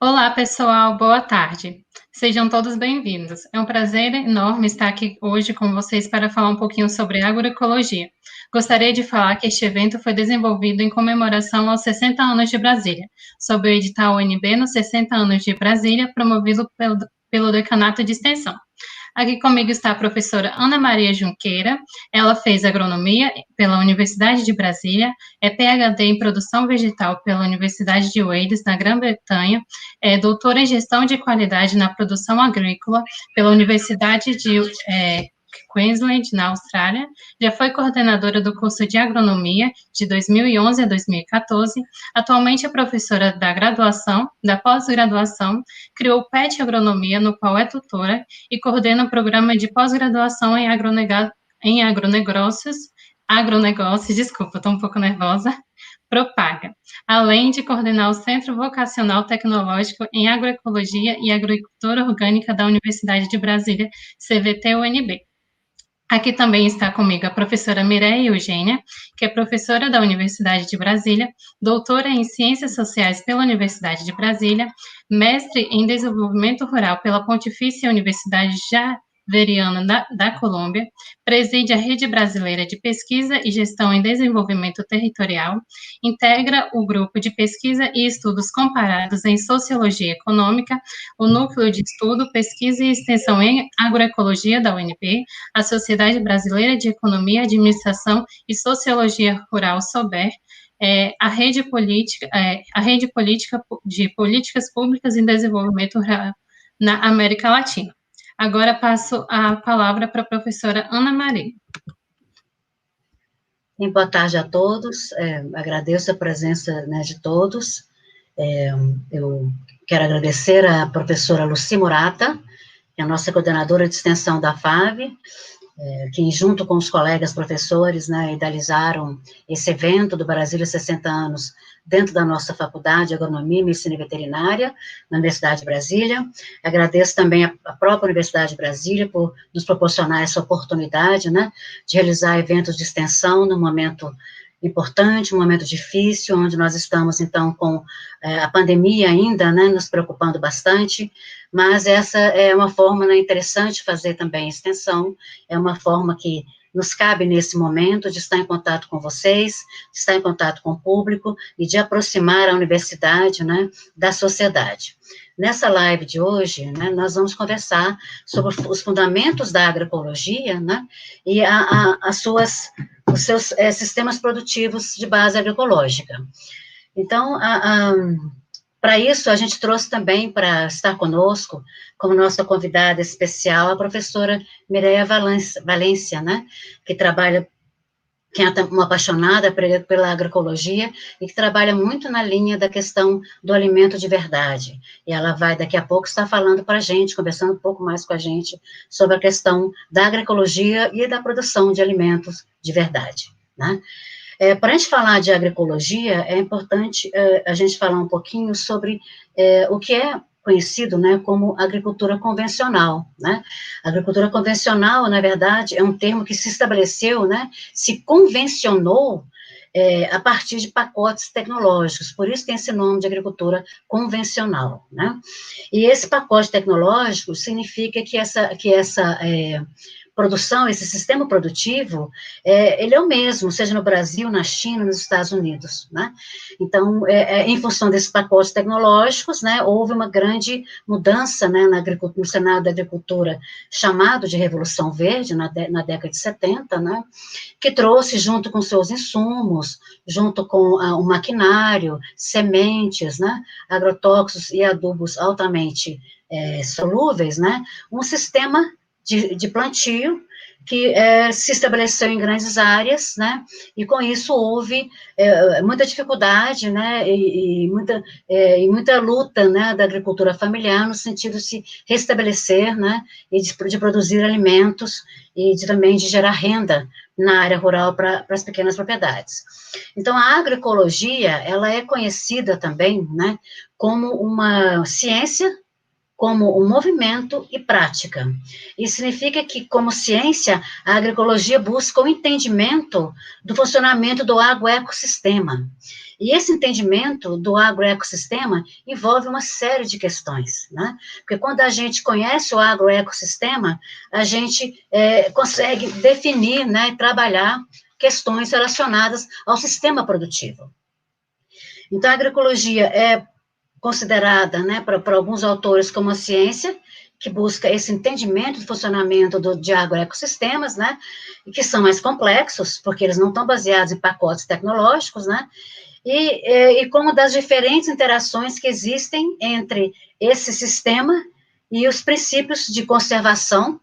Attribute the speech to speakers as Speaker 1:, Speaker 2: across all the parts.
Speaker 1: Olá, pessoal, boa tarde. Sejam todos bem-vindos. É um prazer enorme estar aqui hoje com vocês para falar um pouquinho sobre agroecologia. Gostaria de falar que este evento foi desenvolvido em comemoração aos 60 anos de Brasília, sob o edital UNB nos 60 anos de Brasília, promovido pelo Decanato de Extensão. Aqui comigo está a professora Ana Maria Junqueira. Ela fez agronomia pela Universidade de Brasília, é PhD em produção vegetal pela Universidade de Wales, na Grã-Bretanha, é doutora em gestão de qualidade na produção agrícola pela Universidade de Queensland, na Austrália. Já foi coordenadora do curso de agronomia de 2011 a 2014. Atualmente é professora da graduação, da pós-graduação, criou o PET Agronomia, no qual é tutora, e coordena o programa de pós-graduação em agronegócios, desculpa, estou um pouco nervosa, Propaga, além de coordenar o Centro Vocacional Tecnológico em Agroecologia e Agricultura Orgânica da Universidade de Brasília, CVT-UNB. Aqui também está comigo a professora Mireia Eugênia, que é professora da Universidade de Brasília, doutora em Ciências Sociais pela Universidade de Brasília, mestre em Desenvolvimento Rural pela Pontifícia Universidade Javeriana da Colômbia, preside a Rede Brasileira de Pesquisa e Gestão em Desenvolvimento Territorial, integra o Grupo de Pesquisa e Estudos Comparados em Sociologia Econômica, o Núcleo de Estudo, Pesquisa e Extensão em Agroecologia da UNB, a Sociedade Brasileira de Economia, Administração e Sociologia Rural, SOBER, a Rede Política de Políticas Públicas em Desenvolvimento Rural na América Latina. Agora passo a palavra para a professora Ana Maria.
Speaker 2: Boa tarde a todos, agradeço a presença, né, de todos. Eu quero agradecer à professora Lucy Murata, que é a nossa coordenadora de extensão da FAV, que junto com os colegas professores, né, idealizaram esse evento do Brasília 60 anos dentro da nossa faculdade de Agronomia e Medicina Veterinária, na Universidade de Brasília. Agradeço também a própria Universidade de Brasília por nos proporcionar essa oportunidade, né, de realizar eventos de extensão num momento importante, um momento difícil, onde nós estamos, então, com a pandemia ainda, né, nos preocupando bastante, mas essa é uma forma, né, interessante de fazer também extensão, é uma forma que nos cabe nesse momento de estar em contato com vocês, de estar em contato com o público e de aproximar a universidade, né, da sociedade. Nessa live de hoje, né, nós vamos conversar sobre os fundamentos da agroecologia, né, e os seus sistemas produtivos de base agroecológica. Então, para isso, a gente trouxe também para estar conosco, como nossa convidada especial, a professora Mireia Valência, né, que é uma apaixonada pela agroecologia e que trabalha muito na linha da questão do alimento de verdade. E ela vai, daqui a pouco, estar falando para a gente, conversando um pouco mais com a gente sobre a questão da agroecologia e da produção de alimentos de verdade, né? Para a gente falar de agroecologia, é importante a gente falar um pouquinho sobre o que é conhecido, né, como agricultura convencional, né? A agricultura convencional, na verdade, é um termo que se estabeleceu, né, se convencionou a partir de pacotes tecnológicos, por isso tem esse nome de agricultura convencional, né? E esse pacote tecnológico significa que essa produção, esse sistema produtivo, ele é o mesmo, seja no Brasil, na China, nos Estados Unidos, né? Então, em função desses pacotes tecnológicos, né, houve uma grande mudança, né, no cenário da agricultura, chamado de Revolução Verde, na década de 70, né, que trouxe, junto com seus insumos, junto com o maquinário, sementes, né, agrotóxicos e adubos altamente solúveis, né, um sistema de plantio, que se estabeleceu em grandes áreas, né, e com isso houve muita dificuldade, né, e muita luta, né, da agricultura familiar, no sentido de se restabelecer, né, e de produzir alimentos, e também de gerar renda na área rural para as pequenas propriedades. Então, a agroecologia, ela é conhecida também, né, como uma ciência como um movimento e prática. Isso significa que, como ciência, a agroecologia busca o entendimento do funcionamento do agroecossistema. E esse entendimento do agroecossistema envolve uma série de questões, né? Porque quando a gente conhece o agroecossistema, a gente consegue definir, né, e trabalhar questões relacionadas ao sistema produtivo. Então, a agroecologia é considerada, né, por alguns autores como a ciência, que busca esse entendimento do funcionamento de agroecossistemas, né, e que são mais complexos, porque eles não estão baseados em pacotes tecnológicos, né, e como das diferentes interações que existem entre esse sistema e os princípios de conservação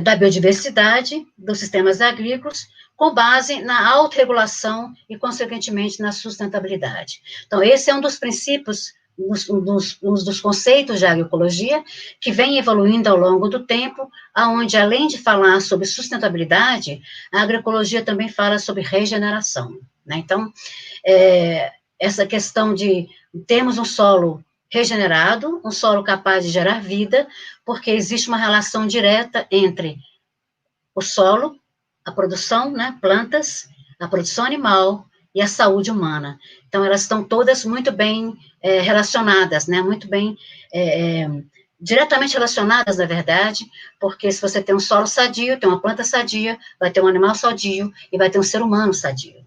Speaker 2: da biodiversidade, dos sistemas agrícolas, com base na autorregulação e, consequentemente, na sustentabilidade. Então, esse é um dos princípios, um dos conceitos de agroecologia, que vem evoluindo ao longo do tempo, onde, além de falar sobre sustentabilidade, a agroecologia também fala sobre regeneração, né? Então, essa questão de termos um solo regenerado, um solo capaz de gerar vida, porque existe uma relação direta entre o solo, a produção, né, plantas, a produção animal e a saúde humana. Então, elas estão todas muito bem relacionadas, né, muito bem, diretamente relacionadas, na verdade, porque se você tem um solo sadio, tem uma planta sadia, vai ter um animal sadio e vai ter um ser humano sadio.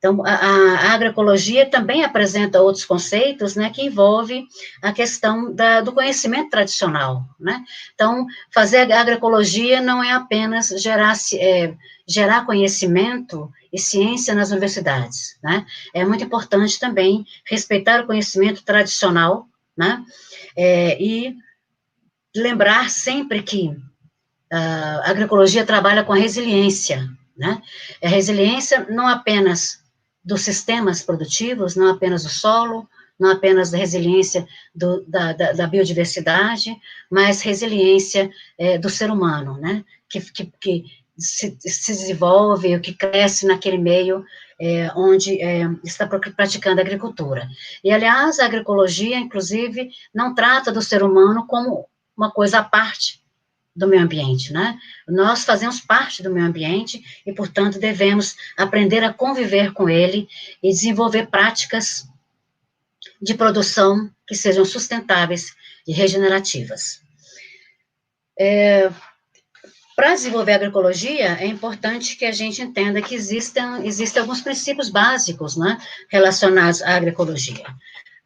Speaker 2: Então, a agroecologia também apresenta outros conceitos, né, que envolvem a questão do conhecimento tradicional, né? Então, fazer a agroecologia não é apenas gerar conhecimento e ciência nas universidades, né? É muito importante também respeitar o conhecimento tradicional, né? E lembrar sempre que a agroecologia trabalha com a resiliência, né? A resiliência não apenas dos sistemas produtivos, não apenas do solo, não apenas da resiliência da biodiversidade, mas resiliência do ser humano, né? Que se desenvolve, que cresce naquele meio onde está praticando a agricultura. E, aliás, a agroecologia, inclusive, não trata do ser humano como uma coisa à parte do meio ambiente, né? Nós fazemos parte do meio ambiente e, portanto, devemos aprender a conviver com ele e desenvolver práticas de produção que sejam sustentáveis e regenerativas. Para desenvolver a agroecologia, é importante que a gente entenda que existem alguns princípios básicos, né, relacionados à agroecologia.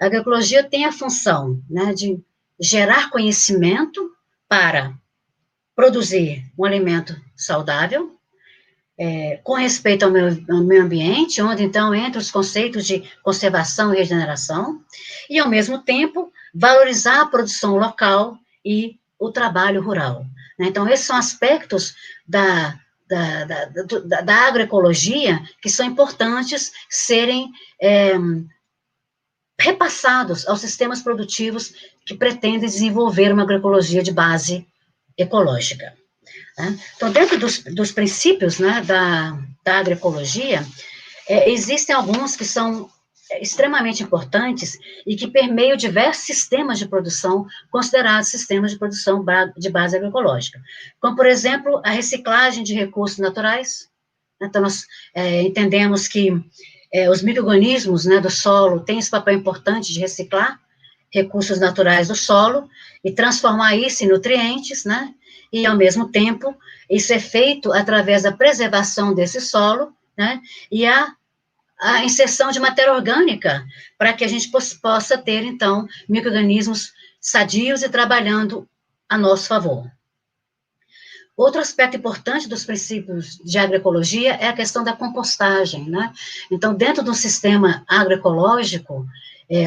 Speaker 2: A agroecologia tem a função, né, de gerar conhecimento para produzir um alimento saudável, com respeito ao meio ambiente, onde, então, entra os conceitos de conservação e regeneração, e, ao mesmo tempo, valorizar a produção local e o trabalho rural. Então, esses são aspectos da agroecologia que são importantes serem repassados aos sistemas produtivos que pretendem desenvolver uma agroecologia de base ecológica. Né? Então, dentro dos princípios, né, da agroecologia, existem alguns que são extremamente importantes e que permeiam diversos sistemas de produção considerados sistemas de produção de base agroecológica, como, por exemplo, a reciclagem de recursos naturais. Então, nós entendemos que os micro-organismos, né, do solo têm esse papel importante de reciclar recursos naturais do solo e transformar isso em nutrientes, né? E, ao mesmo tempo, isso é feito através da preservação desse solo, né? E a inserção de matéria orgânica, para que a gente possa ter, então, micro-organismos sadios e trabalhando a nosso favor. Outro aspecto importante dos princípios de agroecologia é a questão da compostagem, né? Então, dentro do sistema agroecológico,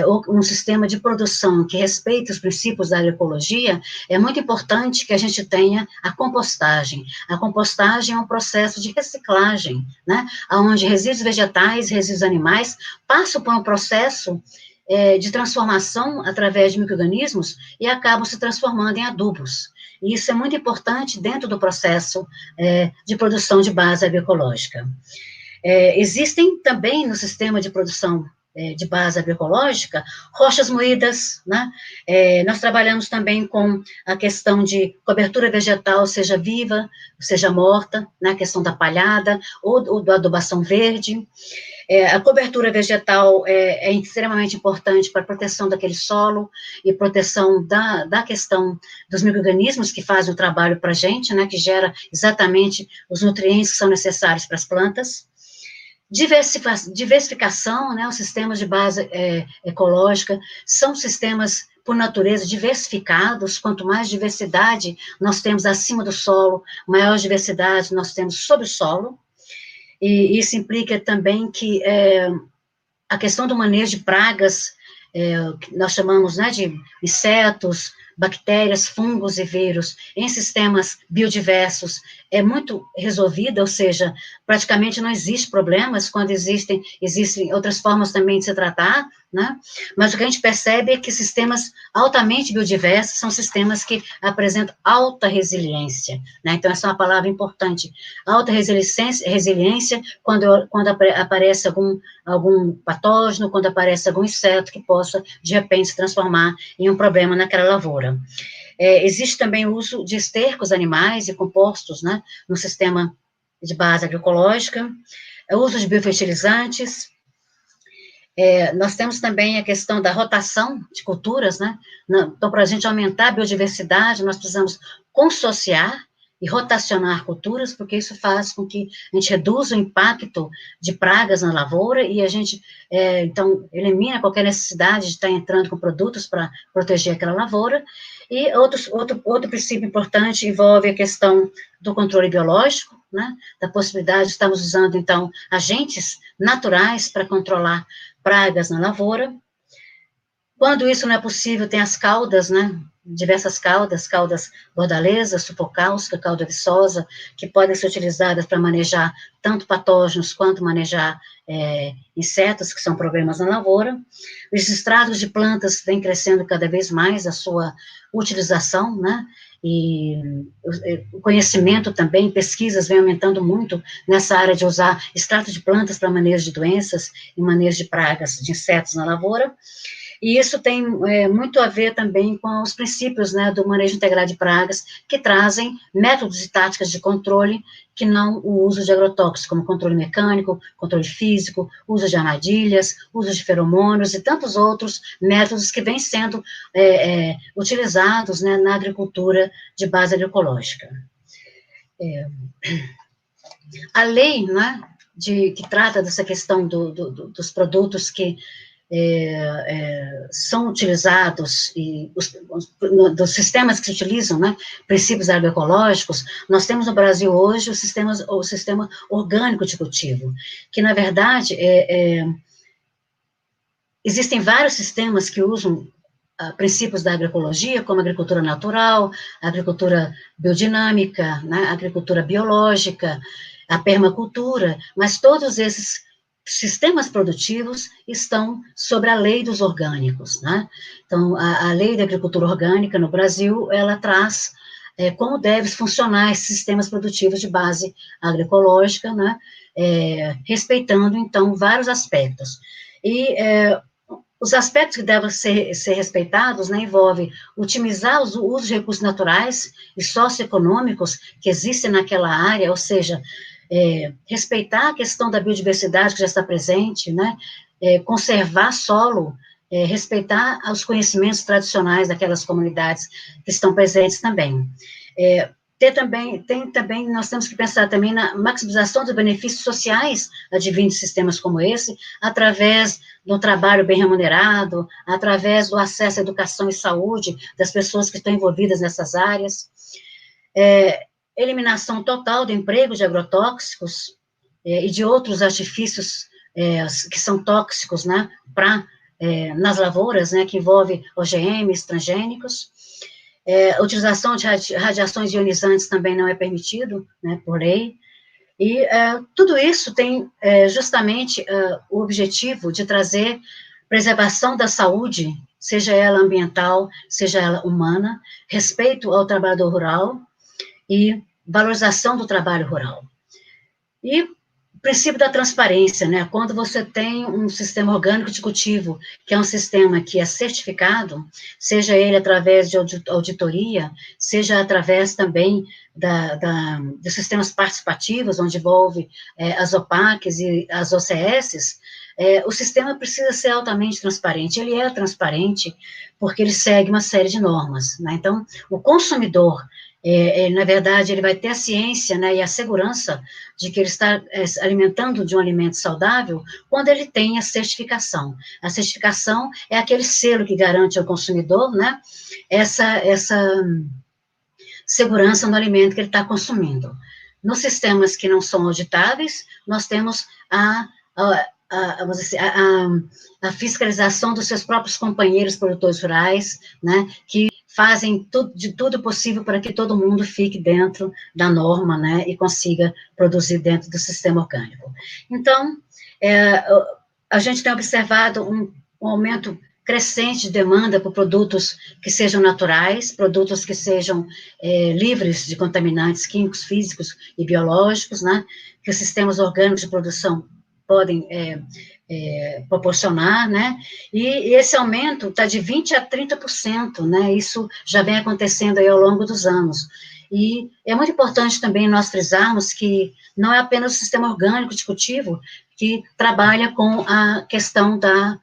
Speaker 2: ou um sistema de produção que respeita os princípios da agroecologia, é muito importante que a gente tenha a compostagem. A compostagem é um processo de reciclagem, né? Onde resíduos vegetais, resíduos animais passam por um processo de transformação através de micro-organismos e acabam se transformando em adubos. E isso é muito importante dentro do processo de produção de base agroecológica. Existem também no sistema de produção de base agroecológica, rochas moídas, né? Nós trabalhamos também com a questão de cobertura vegetal, seja viva, seja morta, né? A questão da palhada, ou da adubação verde. A cobertura vegetal é extremamente importante para a proteção daquele solo e proteção da questão dos micro-organismos que fazem o trabalho para a gente, né, que gera exatamente os nutrientes que são necessários para as plantas. Diversificação, né, os sistemas de base ecológica são sistemas, por natureza, diversificados. Quanto mais diversidade nós temos acima do solo, maior diversidade nós temos sob o solo. E isso implica também que a questão do manejo de pragas, que nós chamamos, né, de insetos, bactérias, fungos e vírus, em sistemas biodiversos, é muito resolvida, ou seja, praticamente não existe problemas quando existem outras formas também de se tratar, né? Mas o que a gente percebe é que sistemas altamente biodiversos são sistemas que apresentam alta resiliência, né? Então, essa é uma palavra importante. Alta resiliência quando aparece algum patógeno, quando aparece algum inseto que possa, de repente, se transformar em um problema naquela lavoura. Existe também o uso de estercos animais e compostos, né, no sistema de base agroecológica, o uso de biofertilizantes. Nós temos também a questão da rotação de culturas, né? Então, para a gente aumentar a biodiversidade, nós precisamos consociar e rotacionar culturas, porque isso faz com que a gente reduza o impacto de pragas na lavoura e a gente, então, elimina qualquer necessidade de estar entrando com produtos para proteger aquela lavoura. E outro princípio importante envolve a questão do controle biológico, né, da possibilidade de estarmos usando, então, agentes naturais para controlar pragas na lavoura. Quando isso não é possível, tem as caudas, né, diversas caudas bordaleza, supocáustica, cauda viçosa, que podem ser utilizadas para manejar tanto patógenos quanto manejar insetos, que são problemas na lavoura. Os extratos de plantas vêm crescendo cada vez mais a sua utilização, né, e o conhecimento também, pesquisas vêm aumentando muito nessa área de usar extrato de plantas para manejo de doenças e manejo de pragas, de insetos na lavoura. E isso tem muito a ver também com os princípios, né, do manejo integrado de pragas, que trazem métodos e táticas de controle que não o uso de agrotóxicos, como controle mecânico, controle físico, uso de armadilhas, uso de feromônios e tantos outros métodos que vêm sendo utilizados, né, na agricultura de base agroecológica. A lei, né, que trata dessa questão dos produtos que são utilizados, e dos sistemas que se utilizam, né, princípios agroecológicos, nós temos no Brasil hoje o sistema orgânico de cultivo, que, na verdade, existem vários sistemas que usam princípios da agroecologia, como a agricultura natural, a agricultura biodinâmica, né, a agricultura biológica, a permacultura, mas todos esses sistemas produtivos estão sobre a lei dos orgânicos, né? Então, a lei da agricultura orgânica no Brasil, ela traz como devem funcionar esses sistemas produtivos de base agroecológica, né? Respeitando, então, vários aspectos. E os aspectos que devem ser respeitados, né, envolvem otimizar o uso de recursos naturais e socioeconômicos que existem naquela área, ou seja, respeitar a questão da biodiversidade que já está presente, né, conservar solo, respeitar os conhecimentos tradicionais daquelas comunidades que estão presentes também. Nós temos que pensar também na maximização dos benefícios sociais advindos de sistemas como esse, através do trabalho bem remunerado, através do acesso à educação e saúde das pessoas que estão envolvidas nessas áreas, eliminação total do emprego de agrotóxicos e de outros artifícios que são tóxicos, né, nas lavouras, né, que envolve OGMs, transgênicos. A utilização de radiações ionizantes também não é permitido, né, por lei. E tudo isso tem justamente o objetivo de trazer preservação da saúde, seja ela ambiental, seja ela humana, respeito ao trabalhador rural, e valorização do trabalho rural. E, princípio da transparência, né? Quando você tem um sistema orgânico de cultivo, que é um sistema que é certificado, seja ele através de auditoria, seja através também dos sistemas participativos, onde envolve as OPACs e as OCS, o sistema precisa ser altamente transparente. Ele é transparente porque ele segue uma série de normas, né? Então, o consumidor, na verdade, ele vai ter a ciência, né, e a segurança de que ele está alimentando de um alimento saudável quando ele tem a certificação. A certificação é aquele selo que garante ao consumidor, né, essa segurança no alimento que ele está consumindo. Nos sistemas que não são auditáveis, nós temos vamos dizer, a fiscalização dos seus próprios companheiros produtores rurais, né, que fazem de tudo possível para que todo mundo fique dentro da norma, né, e consiga produzir dentro do sistema orgânico. Então, a gente tem observado um aumento crescente de demanda por produtos que sejam naturais, produtos que sejam livres de contaminantes químicos, físicos e biológicos, né, que os sistemas orgânicos de produção podem proporcionar, né, e esse aumento está de 20% a 30%, né, isso já vem acontecendo aí ao longo dos anos, e é muito importante também nós frisarmos que não é apenas o sistema orgânico de cultivo que trabalha com a questão da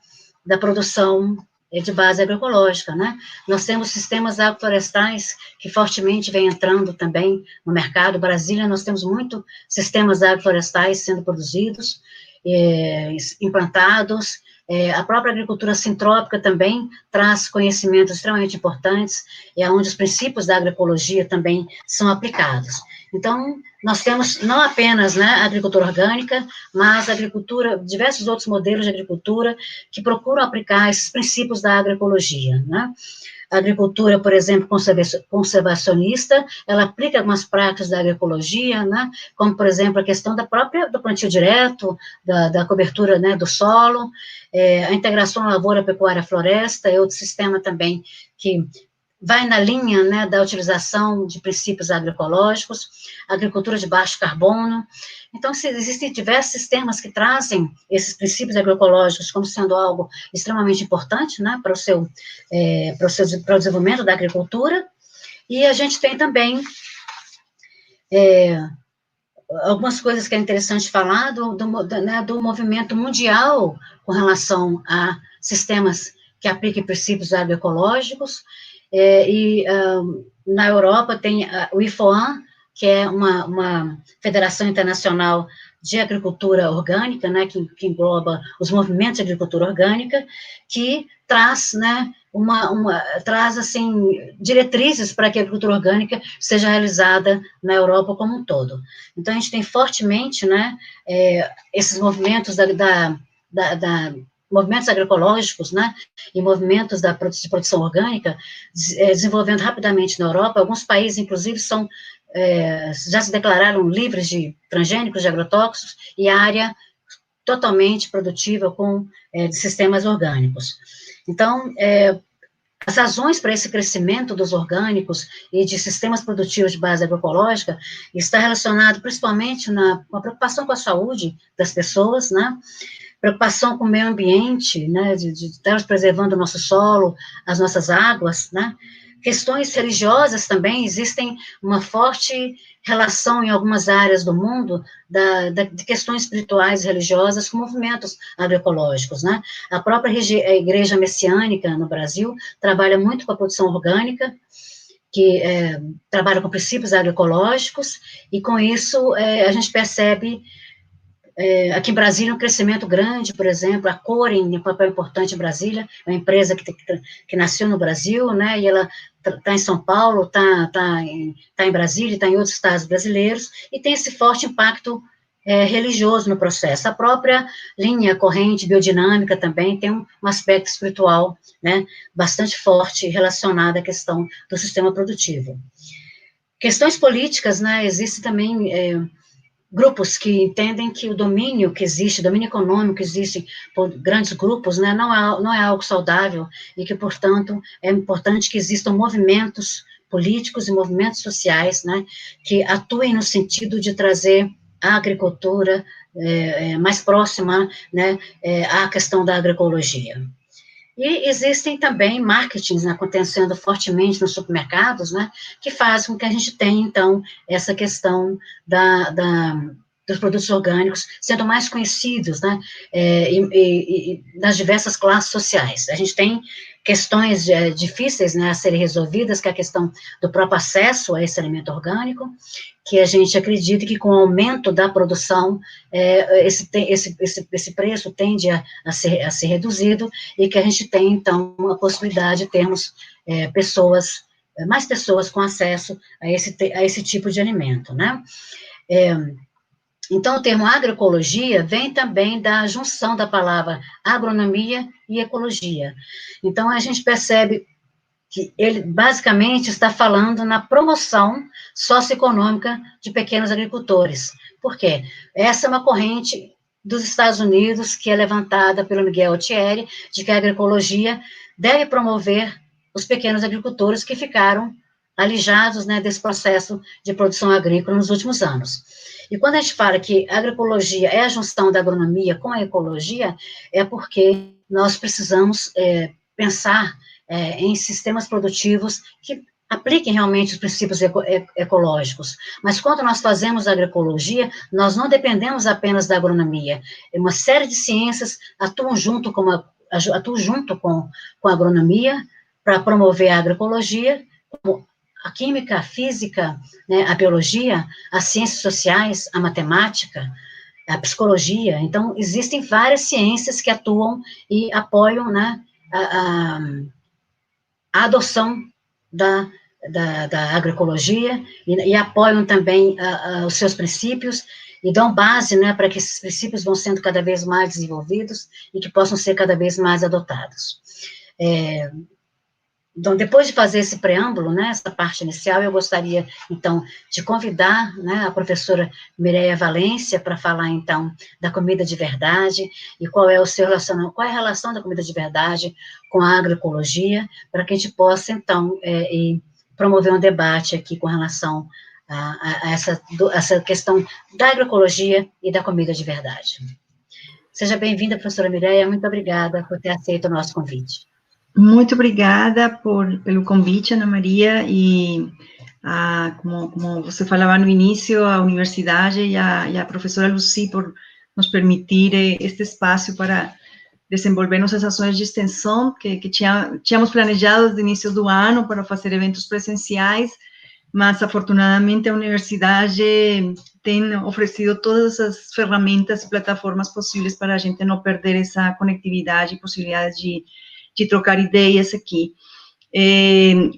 Speaker 2: produção de base agroecológica, né, nós temos sistemas agroflorestais que fortemente vem entrando também no mercado. Brasília, nós temos muito sistemas agroflorestais sendo produzidos, implantados, a própria agricultura sintrópica também traz conhecimentos extremamente importantes, onde os princípios da agroecologia também são aplicados. Então, nós temos não apenas, né, a agricultura orgânica, mas a agricultura, diversos outros modelos de agricultura que procuram aplicar esses princípios da agroecologia, né. A agricultura, por exemplo, conservacionista, ela aplica algumas práticas da agroecologia, né, como, por exemplo, a questão do plantio direto, da cobertura, né, do solo, a integração lavoura, pecuária, floresta, é outro sistema também que vai na linha, né, da utilização de princípios agroecológicos, agricultura de baixo carbono. Então, existem diversos sistemas que trazem esses princípios agroecológicos como sendo algo extremamente importante, né, para o desenvolvimento da agricultura, e a gente tem também algumas coisas que é interessante falar do movimento mundial com relação a sistemas que apliquem princípios agroecológicos. Na Europa tem o IFOAM, que é uma federação internacional de agricultura orgânica, né, que engloba os movimentos de agricultura orgânica, que traz, né, traz, assim, diretrizes para que a agricultura orgânica seja realizada na Europa como um todo. Então, a gente tem fortemente, né, esses movimentos movimentos agroecológicos, né, e movimentos de produção orgânica, desenvolvendo rapidamente na Europa. Alguns países, inclusive, já se declararam livres de transgênicos, de agrotóxicos, e área totalmente produtiva de sistemas orgânicos. Então, as razões para esse crescimento dos orgânicos e de sistemas produtivos de base agroecológica está relacionado principalmente com a preocupação com a saúde das pessoas, né, preocupação com o meio ambiente, né, de estarmos preservando o nosso solo, as nossas águas, né, questões religiosas também, existem uma forte relação em algumas áreas do mundo de questões espirituais e religiosas com movimentos agroecológicos, né, a própria igreja messiânica no Brasil trabalha muito com a produção orgânica, que trabalha com princípios agroecológicos, e com isso a gente percebe aqui em Brasília um crescimento grande, por exemplo, a Corem tem um papel importante em Brasília, é uma empresa que nasceu no Brasil, né, e ela está em São Paulo, está em Brasília, está em outros estados brasileiros, e tem esse forte impacto religioso no processo. A própria linha corrente biodinâmica também tem um aspecto espiritual, né, bastante forte relacionado à questão do sistema produtivo. Questões políticas, né, existem também grupos que entendem que o domínio que existe, o domínio econômico que existe por grandes grupos, né, não é algo saudável, e que, portanto, é importante que existam movimentos políticos e movimentos sociais, né, que atuem no sentido de trazer a agricultura mais próxima, né, à questão da agroecologia. E existem também marketings, né, acontecendo fortemente nos supermercados, né, que fazem com que a gente tenha, então, essa questão dos produtos orgânicos sendo mais conhecidos, né, e nas diversas classes sociais. A gente tem questões difíceis, né, a serem resolvidas, que é a questão do próprio acesso a esse alimento orgânico, que a gente acredita que com o aumento da produção, esse preço tende a ser reduzido, e que a gente tem, então, a possibilidade de termos mais pessoas com acesso a esse tipo de alimento, né? Então, o termo agroecologia vem também da junção da palavra agronomia e ecologia. Então, a gente percebe que ele basicamente está falando na promoção socioeconômica de pequenos agricultores. Por quê? Essa é uma corrente dos Estados Unidos, que é levantada pelo Miguel Thierry, de que a agroecologia deve promover os pequenos agricultores que ficaram alijados, né, desse processo de produção agrícola nos últimos anos. E quando a gente fala que a agroecologia é a junção da agronomia com a ecologia, é porque nós precisamos pensar em sistemas produtivos que apliquem realmente os princípios ecológicos. Mas quando nós fazemos agroecologia, nós não dependemos apenas da agronomia. Uma série de ciências atuam junto com a agronomia para promover a agroecologia, como a química, a física, né, a biologia, as ciências sociais, a matemática, a psicologia. Então, existem várias ciências que atuam e apoiam, né, a adoção da agroecologia e apoiam também os seus princípios e dão base, né, para que esses princípios vão sendo cada vez mais desenvolvidos e que possam ser cada vez mais adotados. Então, depois de fazer esse preâmbulo, né, essa parte inicial, eu gostaria, então, de convidar, né, a professora Mireia Valência para falar, então, da comida de verdade e qual é a relação da comida de verdade com a agroecologia, para que a gente possa, então, promover um debate aqui com relação a essa questão da agroecologia e da comida de verdade. Seja bem-vinda, professora Mireia, muito obrigada por ter aceito o nosso convite.
Speaker 3: Muito obrigada pelo convite, Ana Maria, e como você falava no início, a universidade e a professora Lucy por nos permitir este espaço para desenvolver nossas ações de extensão, que tínhamos planejado desde o início do ano para fazer eventos presenciais, mas, afortunadamente, a universidade tem oferecido todas as ferramentas e plataformas possíveis para a gente não perder essa conectividade e possibilidade de trocar ideias aqui.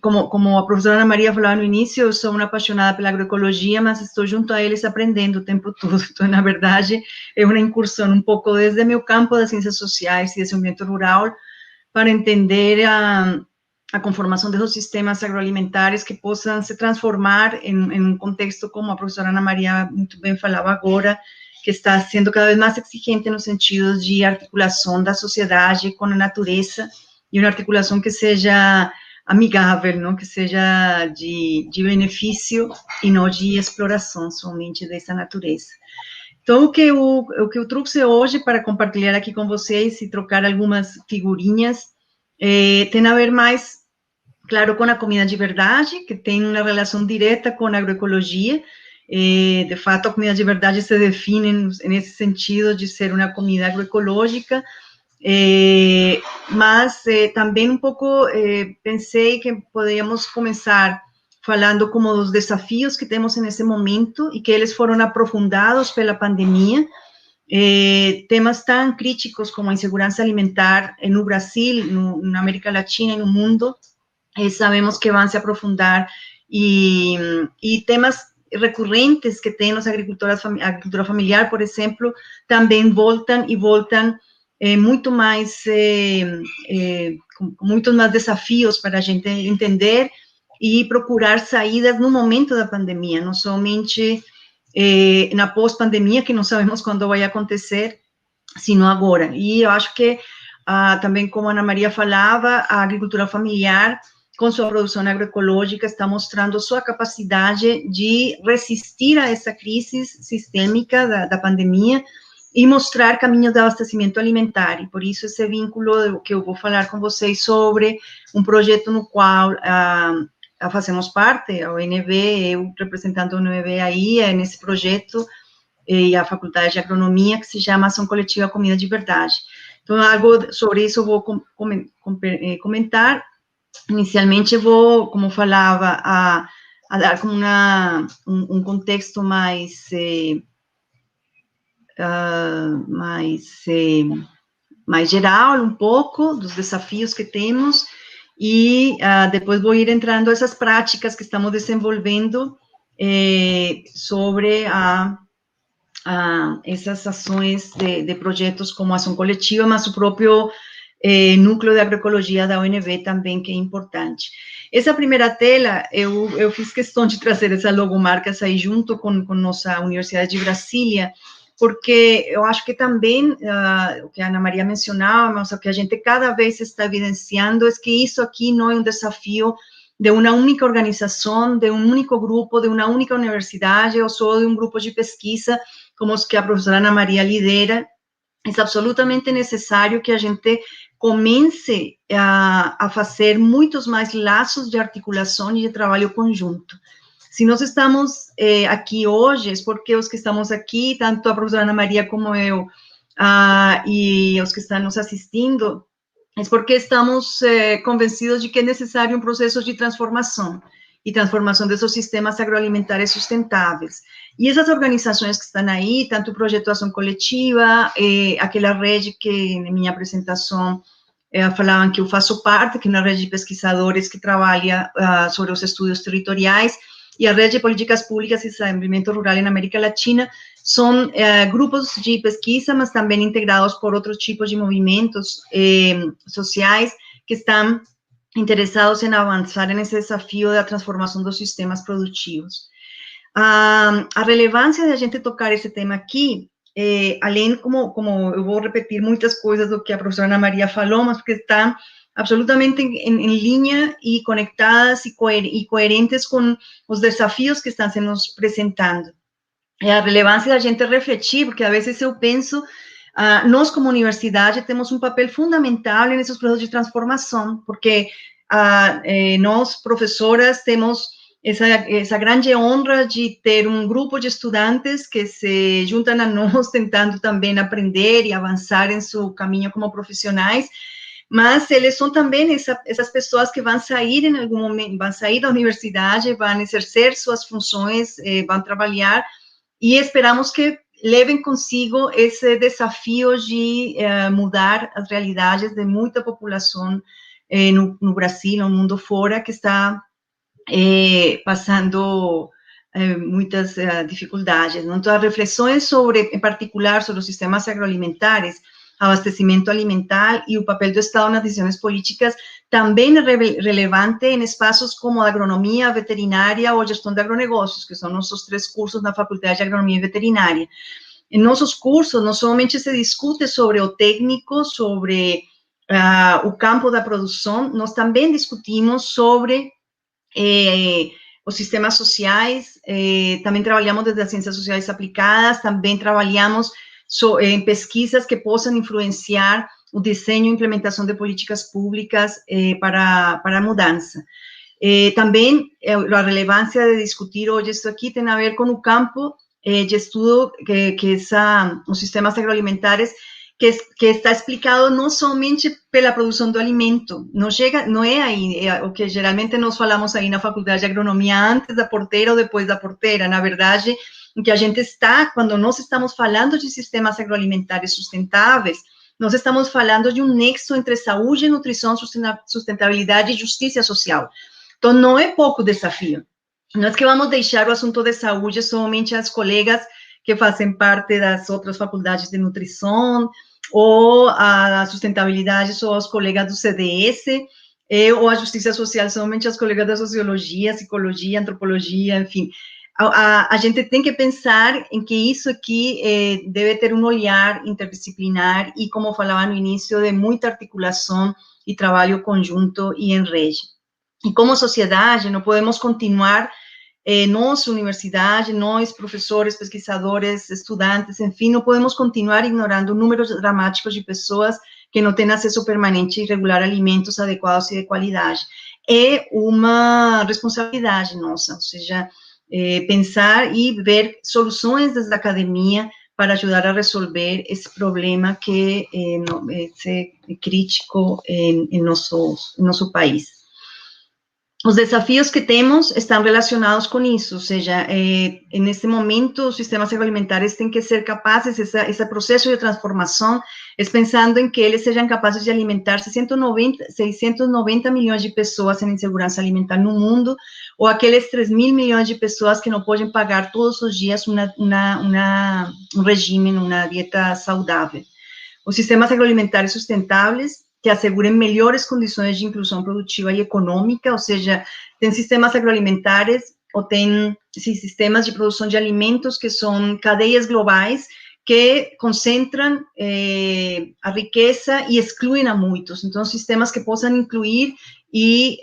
Speaker 3: Como a professora Ana Maria falava no início, eu sou uma apaixonada pela agroecologia, mas estou junto a eles aprendendo o tempo todo. Então, na verdade, é uma incursão um pouco desde meu campo das ciências sociais e desenvolvimento rural para entender a conformação desses sistemas agroalimentares que possam se transformar em um contexto, como a professora Ana Maria muito bem falava agora, que está sendo cada vez mais exigente no sentido de articulação da sociedade com a natureza, e uma articulação que seja amigável, não? Que seja de benefício e não de exploração somente dessa natureza. Então, o que eu trouxe hoje para compartilhar aqui com vocês e trocar algumas figurinhas, tem a ver mais, claro, com a comida de verdade, que tem uma relação direta com a agroecologia. De fato, a comida de verdade se define nesse sentido de ser uma comida agroecológica, mas também um pouco pensei que poderíamos começar falando como dos desafios que temos nesse momento e que eles foram aprofundados pela pandemia, temas tão críticos como a insegurança alimentar no Brasil, na América Latina e no mundo, sabemos que vão se aprofundar, e temas recorrentes que tem a agricultura familiar, por exemplo, também voltam muito mais, com muitos mais desafios para a gente entender e procurar saídas no momento da pandemia, não somente na pós-pandemia, que não sabemos quando vai acontecer, sino agora. E eu acho que, também como a Ana Maria falava, a agricultura familiar, com sua produção agroecológica, está mostrando sua capacidade de resistir a essa crise sistêmica da pandemia e mostrar caminhos de abastecimento alimentar. E por isso esse vínculo que eu vou falar com vocês sobre um projeto no qual fazemos parte, a UNB, eu representando a UNB aí, nesse projeto, e a Faculdade de Agronomia, que se chama Ação Coletiva Comida de Verdade. Então, algo sobre isso eu vou comentar. Inicialmente, eu vou, como falava, a dar como um contexto mais geral, um pouco, dos desafios que temos, e depois vou ir entrando essas práticas que estamos desenvolvendo sobre essas ações de projetos como ação coletiva, mas o próprio núcleo de agroecologia da UNB também, que é importante. Essa primeira tela, eu fiz questão de trazer essa logomarcas aí junto com nossa Universidade de Brasília, porque eu acho que também, o que a Ana Maria mencionava, mas o que a gente cada vez está evidenciando é que isso aqui não é um desafio de uma única organização, de um único grupo, de uma única universidade, ou só de um grupo de pesquisa, como os que a professora Ana Maria lidera. É absolutamente necessário que a gente comece a fazer muitos mais laços de articulação e de trabalho conjunto. Se nós estamos aqui hoje, é porque os que estamos aqui, tanto a professora Ana Maria como eu, e os que estão nos assistindo, é porque estamos convencidos de que é necessário um processo de transformação e transformação desses sistemas agroalimentares sustentáveis. E essas organizações que estão aí, tanto o Projeto Ação Coletiva, aquela rede que, na minha apresentação, falavam que eu faço parte, que é uma rede de pesquisadores que trabalha sobre os estudos territoriais, e a Rede de Políticas Públicas e Desenvolvimento Rural na América Latina, são grupos de pesquisa, mas também integrados por outros tipos de movimentos sociais que estão interessados em avançar nesse desafio da transformação dos sistemas produtivos. A relevância de a gente tocar esse tema aqui, além, como eu vou repetir muitas coisas do que a professora Ana Maria falou, mas porque estão absolutamente em linha e conectadas e coerentes com os desafios que estão se nos apresentando. A relevância da gente refletir, porque a vezes eu penso, nós como universidade temos um papel fundamental nesses processos de transformação, porque nós, professoras, temos essa grande honra de ter um grupo de estudantes que se juntam a nós, tentando também aprender e avançar em seu caminho como profissionais, mas eles são também essas pessoas que vão sair em algum momento, vão sair da universidade, vão exercer suas funções, vão trabalhar, e esperamos que levem consigo esse desafio de mudar as realidades de muita população no Brasil, no mundo fora, que está passando muitas dificuldades. Então, as reflexões em particular, sobre os sistemas agroalimentares, abastecimento alimentar e o papel do Estado nas decisões políticas também é relevante em espaços como a agronomia, a veterinária ou a gestão de agronegócios, que são nossos 3 cursos na Faculdade de Agronomia e Veterinária. Em nossos cursos, não somente se discute sobre o técnico, sobre o campo da produção, nós também discutimos sobre os sistemas sociais, também trabalhamos desde as ciências sociais aplicadas, também trabalhamos em pesquisas que possam influenciar o desenho e implementação de políticas públicas para a mudança. Também a relevância de discutir hoje isso aqui tem a ver com o campo de estudo que os sistemas agroalimentares, que está explicado não somente pela produção do alimento, não é aí o que geralmente nós falamos aí na Faculdade de Agronomia, antes da porteira ou depois da porteira. Na verdade, em que a gente está, quando nós estamos falando de sistemas agroalimentares sustentáveis, nós estamos falando de um nexo entre saúde, nutrição, sustentabilidade e justiça social. Então, não é pouco desafio. Não é que vamos deixar o assunto de saúde somente às colegas que fazem parte das outras faculdades de nutrição, ou a sustentabilidade só aos colegas do CDS, ou a justiça social somente aos colegas da sociologia, psicologia, antropologia, enfim. A gente tem que pensar em que isso aqui deve ter um olhar interdisciplinar e, como falava no início, de muita articulação e trabalho conjunto e em rede. E como sociedade, não podemos continuar nós, universidade, nós, professores, pesquisadores, estudantes, enfim, não podemos continuar ignorando números dramáticos de pessoas que não têm acesso permanente e regular a alimentos adequados e de qualidade. É uma responsabilidade nossa, ou seja, pensar e ver soluções desde a academia para ajudar a resolver esse problema que é crítico em nosso país. Os desafios que temos estão relacionados com isso, ou seja, nesse momento, os sistemas agroalimentares têm que ser capazes, esse processo de transformação, é pensando em que eles sejam capazes de alimentar 690 milhões de pessoas em insegurança alimentar no mundo, ou aqueles 3.000 milhões de pessoas que não podem pagar todos os dias um regime, uma dieta saudável. Os sistemas agroalimentares sustentáveis que asseguren melhores condições de inclusão produtiva e econômica, ou seja, tem sistemas agroalimentares ou tem sistemas de produção de alimentos que são cadeias globais que concentram a riqueza e excluem a muitos. Então, sistemas que possam incluir e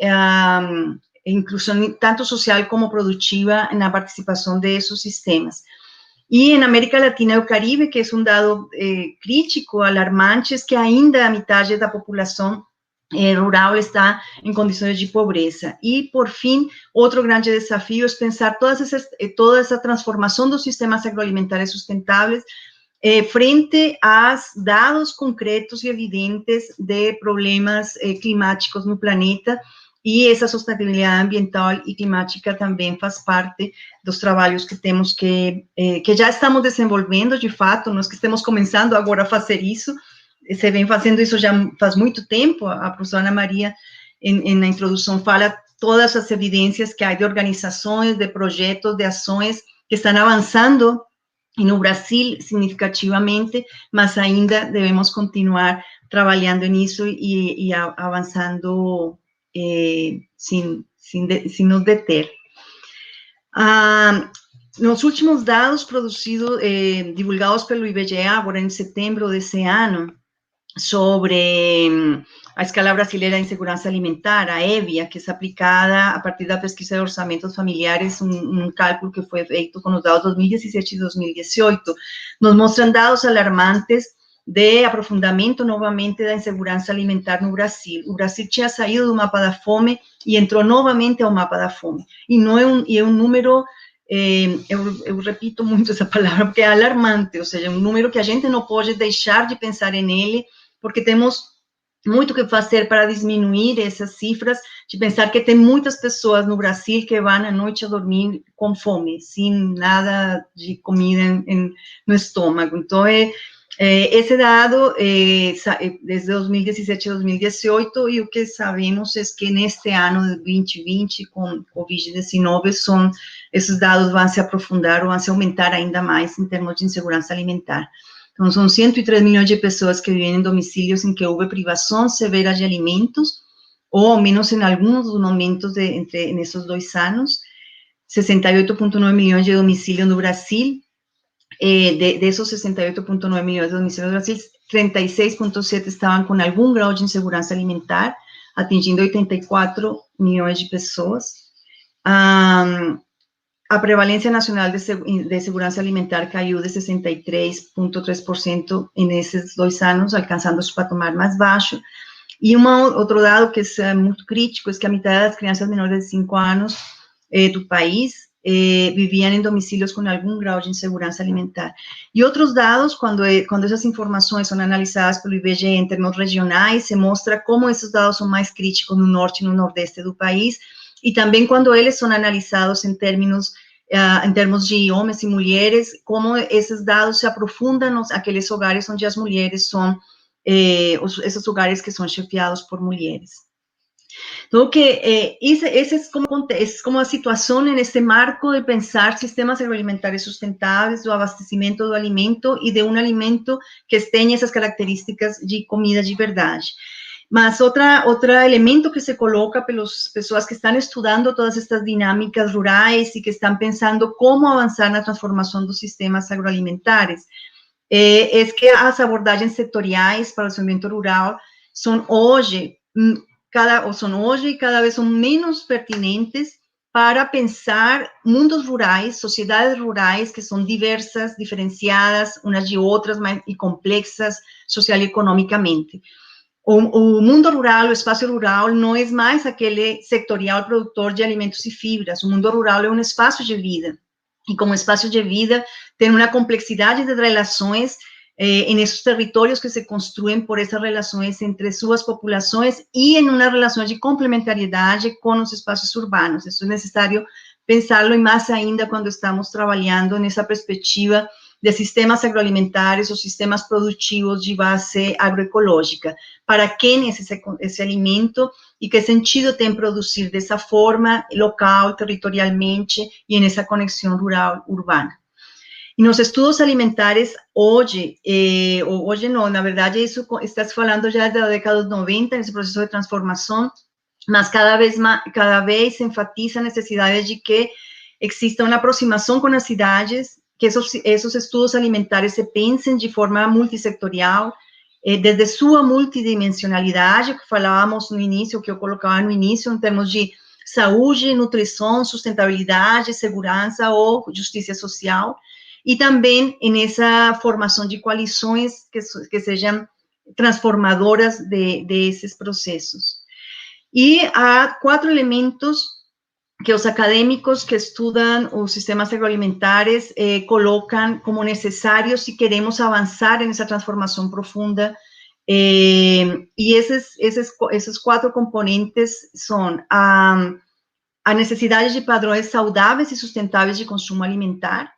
Speaker 3: inclusão tanto social como produtiva na participação desses sistemas. E em América Latina e o Caribe, que é um dado crítico, alarmante, é que ainda a metade da população rural está em condições de pobreza. E, por fim, outro grande desafio é pensar toda essa transformação dos sistemas agroalimentares sustentáveis frente aos dados concretos e evidentes de problemas climáticos no planeta. E essa sustentabilidade ambiental e climática também faz parte dos trabalhos que temos que já estamos desenvolvendo, de fato, nós que estamos começando agora a fazer isso, se vem fazendo isso já faz muito tempo, a professora Ana Maria, na introdução, fala todas as evidências que há de organizações, de projetos, de ações que estão avançando no Brasil significativamente, mas ainda devemos continuar trabalhando nisso e avançando sem nos deter. Nos últimos dados divulgados pelo IBGE, agora em setembro desse ano, sobre a escala brasileira de insegurança alimentar, a EVIA, que é aplicada a partir da pesquisa de orçamentos familiares, um cálculo que foi feito com os dados 2017 e 2018, nos mostram dados alarmantes de aprofundamento, novamente, da insegurança alimentar no Brasil. O Brasil tinha saído do mapa da fome e entrou novamente ao mapa da fome. E é um número, eu repito muito essa palavra, porque é alarmante, ou seja, um número que a gente não pode deixar de pensar nele, porque temos muito que fazer para diminuir essas cifras, de pensar que tem muitas pessoas no Brasil que vão à noite a dormir com fome, sem nada de comida no estômago. Então, esse dado desde 2017 a 2018, e o que sabemos é que neste ano de 2020, com Covid-19, esses dados vão se aprofundar ou vão se aumentar ainda mais em termos de insegurança alimentar. Então, são 103 milhões de pessoas que vivem em domicílios em que houve privação severa de alimentos, ou ao menos em alguns dos momentos nesses 2 anos, 68,9 milhões de domicílios no Brasil. De esos 68,9 millones de domicilios no Brasil, 36,7 estaban con algún grado de insegurança alimentar, atingindo 84 milhões de pessoas. A prevalência nacional de segurança alimentar caiu de 63,3% nesses 2 anos, alcançando su patamar mais baixo. E outro dado que é muito crítico é que a metade das crianças menores de 5 anos do país viviam em domicílios com algum grau de insegurança alimentar. E outros dados, quando essas informações são analisadas pelo IBGE em termos regionais, se mostra como esses dados são mais críticos no norte e no nordeste do país, e também quando eles são analisados em termos de homens e mulheres, como esses dados se aprofundam naqueles lugares onde as mulheres são, esses lugares que são chefiados por mulheres. Então, essa é como a situação nesse marco de pensar sistemas agroalimentares sustentáveis, do abastecimento do alimento e de um alimento que tenha essas características de comida de verdade. Mas outro elemento que se coloca pelas pessoas que estão estudando todas estas dinâmicas rurais e que estão pensando como avançar na transformação dos sistemas agroalimentares é que as abordagens setoriais para o desenvolvimento rural são hoje e cada vez são menos pertinentes para pensar mundos rurais, sociedades rurais que são diversas, diferenciadas umas de outras e complexas social e economicamente. O mundo rural, o espaço rural, não é mais aquele sectorial produtor de alimentos e fibras. O mundo rural é um espaço de vida. E como espaço de vida, tem uma complexidade de relações em esses territórios que se construem por essas relações entre suas populações e em uma relação de complementariedade com os espaços urbanos. Isso é necessário pensá-lo, e mais ainda quando estamos trabalhando nessa perspectiva de sistemas agroalimentares ou sistemas produtivos de base agroecológica. Para quem é esse alimento e que sentido tem produzir dessa forma, local, territorialmente, e nessa conexão rural-urbana. E nos estudos alimentares, hoje não, na verdade, isso está se falando já da década de 90, nesse processo de transformação, mas cada vez se enfatiza a necessidade de que exista uma aproximação com as cidades, que esses estudos alimentares se pensem de forma multissectorial, desde sua multidimensionalidade, que falávamos no início, que eu colocava no início, em termos de saúde, nutrição, sustentabilidade, segurança ou justiça social, e também nessa formação de coalições que sejam transformadoras desses processos. E há 4 elementos que os acadêmicos que estudam os sistemas agroalimentares colocam como necessários se queremos avançar nessa transformação profunda. E esses 4 componentes são a necessidade de padrões saudáveis e sustentáveis de consumo alimentar,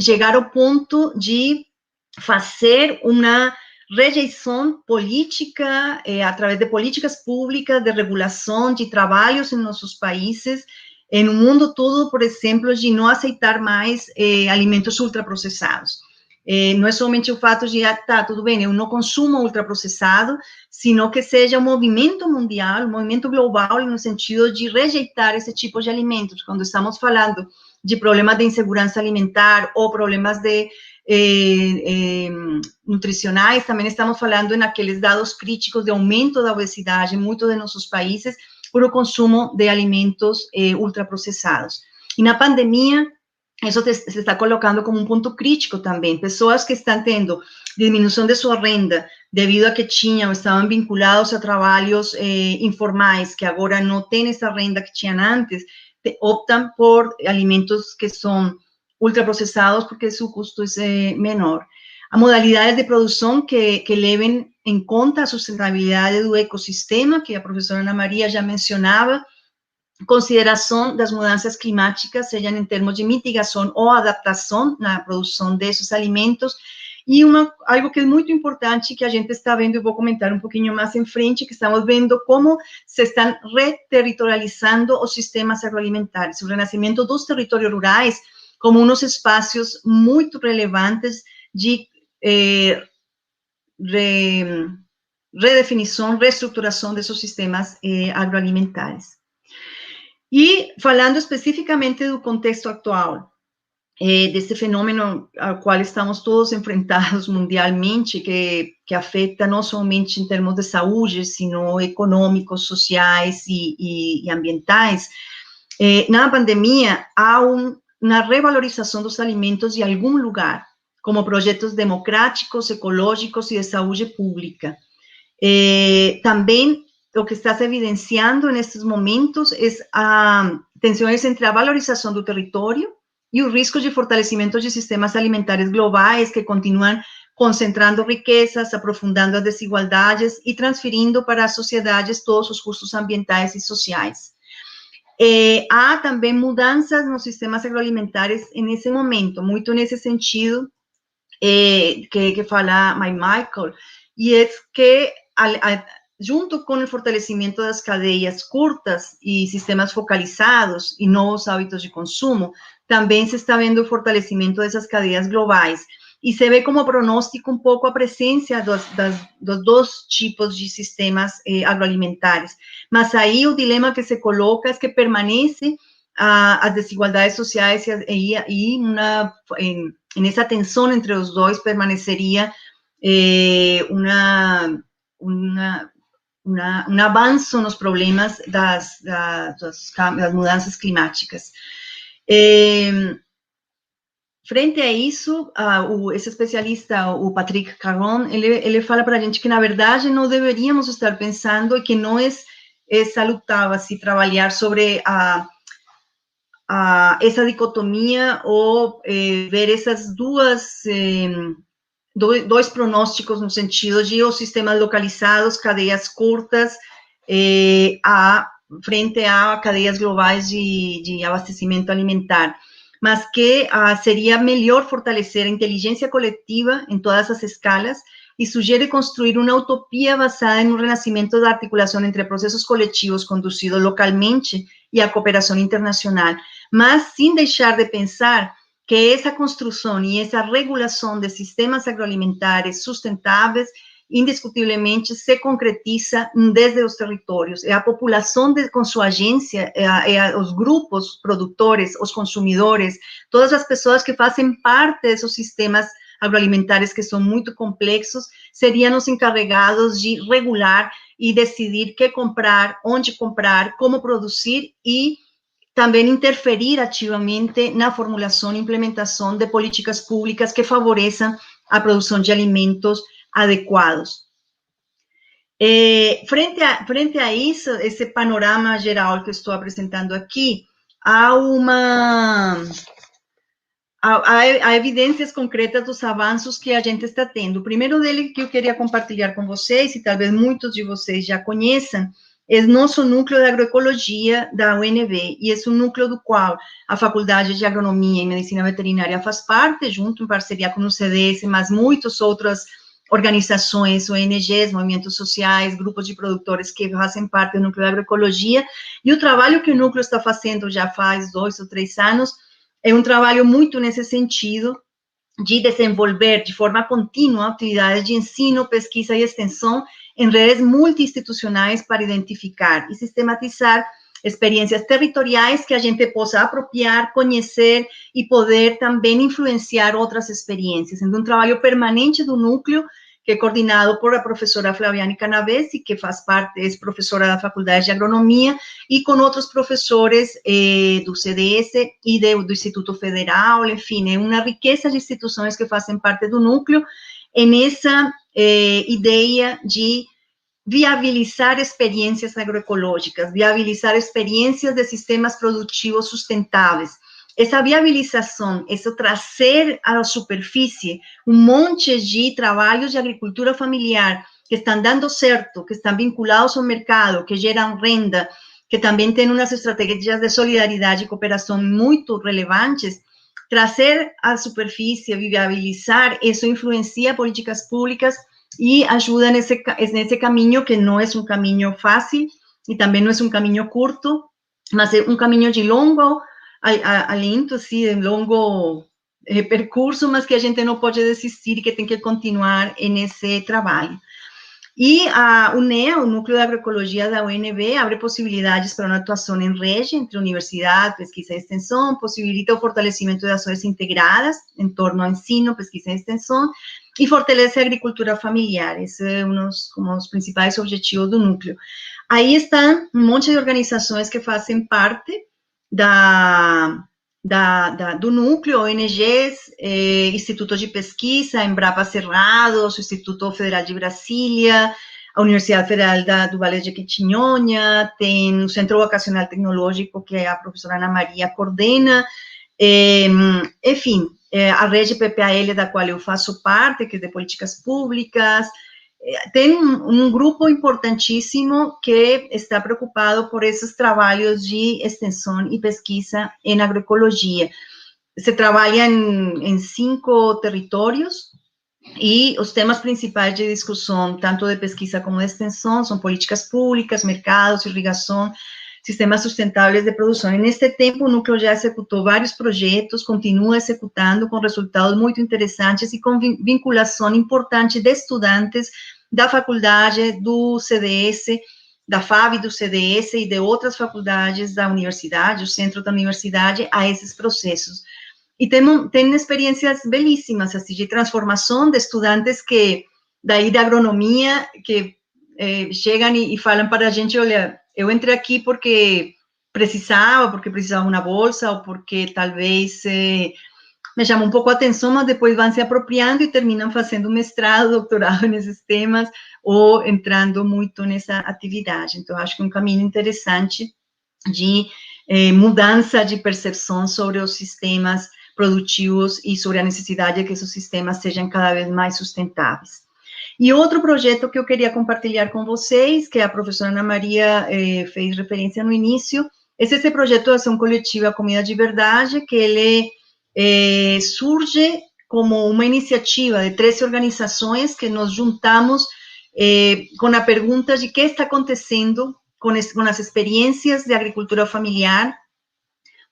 Speaker 3: chegar ao ponto de fazer uma rejeição política, através de políticas públicas, de regulação de trabalhos em nossos países, no mundo todo, por exemplo, de não aceitar mais alimentos ultraprocessados. Não é somente o fato de, tudo bem, eu não consumo ultraprocessado, sino que seja um movimento mundial, um movimento global, no sentido de rejeitar esse tipo de alimentos. Quando estamos falando de problemas de insegurança alimentar ou problemas de nutricionais, também estamos falando naqueles dados críticos de aumento da obesidade em muitos de nossos países por o consumo de alimentos ultraprocessados. E na pandemia, isso se está colocando como um ponto crítico também. Pessoas que estão tendo diminuição de sua renda devido a que estavam vinculados a trabalhos informais, que agora não têm essa renda que tinham antes, optam por alimentos que são ultraprocessados porque su custo é menor. A modalidades de produção que levem em conta a sustentabilidade do ecossistema, que a professora Ana Maria já mencionava, consideração das mudanças climáticas, sejam em termos de mitigação ou adaptação na produção desses alimentos, e algo que é muito importante que a gente está vendo, eu vou comentar um pouquinho mais em frente, que estamos vendo como se estão reterritorializando os sistemas agroalimentares, o renascimento dos territórios rurais como uns espaços muito relevantes de redefinição, reestruturação desses sistemas agroalimentares. E falando especificamente do contexto atual, desse fenômeno ao qual estamos todos enfrentados mundialmente, que afeta não somente em termos de saúde, sino econômicos, sociais e ambientais, na pandemia há uma revalorização dos alimentos de algum lugar, como projetos democráticos, ecológicos e de saúde pública. Também o que está se evidenciando nesses momentos é tensões entre a valorização do território e os riscos de fortalecimento de sistemas alimentares globais que continuam concentrando riquezas, aprofundando as desigualdades e transferindo para as sociedades todos os custos ambientais e sociais. Há também mudanças nos sistemas agroalimentares nesse momento, muito nesse sentido que fala Michael, e é que, junto com o fortalecimento das cadeias curtas e sistemas focalizados e novos hábitos de consumo, também se está vendo o fortalecimento dessas cadeias globais. E se vê como pronóstico um pouco a presença dos 2 tipos de sistemas agroalimentares. Mas aí o dilema que se coloca é que permanece as desigualdades sociais e nessa tensão entre os dois permaneceria avanço nos problemas das mudanças climáticas. Frente a isso, esse especialista, o Patrick Caron, ele fala para a gente que, na verdade, não deveríamos estar pensando que não é salutável assim, trabalhar sobre essa dicotomia ou ver essas dois pronósticos no sentido de os sistemas localizados, cadeias curtas, frente a cadeias globais de abastecimento alimentar, mas que seria melhor fortalecer a inteligência coletiva em todas as escalas e sugere construir uma utopia basada em um renascimento da articulação entre processos coletivos conduzidos localmente e a cooperação internacional, mas sem deixar de pensar que essa construção e essa regulação de sistemas agroalimentares sustentáveis indiscutivelmente se concretiza desde os territórios. É a população com sua agência, os grupos produtores, os consumidores, todas as pessoas que fazem parte desses sistemas agroalimentares que são muito complexos, seriam os encarregados de regular e decidir que comprar, onde comprar, como produzir e também interferir ativamente na formulação e implementação de políticas públicas que favoreçam a produção de alimentos adequados. Frente a isso, esse panorama geral que eu estou apresentando aqui, há evidências concretas dos avanços que a gente está tendo. O primeiro dele que eu queria compartilhar com vocês, e talvez muitos de vocês já conheçam, é nosso núcleo de agroecologia da UNB, e é um núcleo do qual a Faculdade de Agronomia e Medicina Veterinária faz parte, junto em parceria com o CDS, mas muitas outras organizações, ONGs, movimentos sociais, grupos de produtores que fazem parte do núcleo de agroecologia, e o trabalho que o núcleo está fazendo já faz 2 ou 3 anos, é um trabalho muito nesse sentido, de desenvolver de forma contínua atividades de ensino, pesquisa e extensão em redes multi-institucionais para identificar e sistematizar experiências territoriais que a gente possa apropriar, conhecer e poder também influenciar outras experiências. Então, um trabalho permanente do núcleo, que é coordenado por a professora Flaviane Canavesi, que faz parte, é professora da Faculdade de Agronomia, e com outros professores do CDS e do Instituto Federal, enfim, é uma riqueza de instituições que fazem parte do núcleo, nessa ideia de viabilizar experiências agroecológicas, viabilizar experiências de sistemas produtivos sustentáveis. Essa viabilização, esse trazer à superfície um monte de trabalhos de agricultura familiar que estão dando certo, que estão vinculados ao mercado, que geram renda, que também têm umas estratégias de solidariedade e cooperação muito relevantes, trazer à superfície, viabilizar, isso influencia políticas públicas e ajuda nesse caminho, que não é um caminho fácil e também não é um caminho curto, mas é um caminho de longo alento, assim, de longo percurso, mas que a gente não pode desistir e que tem que continuar nesse trabalho. E a UNEA, o Núcleo de Agroecologia da UNB, abre possibilidades para uma atuação em rede entre universidade, pesquisa e extensão, possibilita o fortalecimento de ações integradas em torno ao ensino, pesquisa e extensão, e fortalece a agricultura familiar. Esse é um dos principais objetivos do núcleo. Aí estão um monte de organizações que fazem parte do núcleo, ONGs, Instituto de Pesquisa, Embrapa Cerrados, o Instituto Federal de Brasília, a Universidade Federal do Vale de Jequitinhonha, tem o Centro Vocacional Tecnológico, que a professora Ana Maria coordena, enfim, a rede PPAL, da qual eu faço parte, que é de políticas públicas. Tem um grupo importantíssimo que está preocupado por esses trabalhos de extensão e pesquisa em agroecologia. Se trabalha em 5 territórios e os temas principais de discussão, tanto de pesquisa como de extensão, são políticas públicas, mercados, irrigação, sistemas sustentáveis de produção. E neste tempo, o núcleo já executou vários projetos, continua executando com resultados muito interessantes e com vinculação importante de estudantes da faculdade, do CDS, da FAB, do CDS e de outras faculdades da universidade, o centro da universidade, a esses processos. E tem experiências belíssimas, assim, de transformação de estudantes que, daí da agronomia, que chegam e falam para a gente, olha, eu entrei aqui porque precisava uma bolsa, ou porque talvez me chamou um pouco a atenção, mas depois vão se apropriando e terminam fazendo mestrado, doutorado nesses temas, ou entrando muito nessa atividade. Então, acho que é um caminho interessante de mudança de percepção sobre os sistemas produtivos e sobre a necessidade de que esses sistemas sejam cada vez mais sustentáveis. E outro projeto que eu queria compartilhar com vocês, que a professora Ana Maria fez referência no início, é esse projeto de ação coletiva Comida de Verdade, que ele surge como uma iniciativa de 13 organizações que nos juntamos com a pergunta de o que está acontecendo com as experiências de agricultura familiar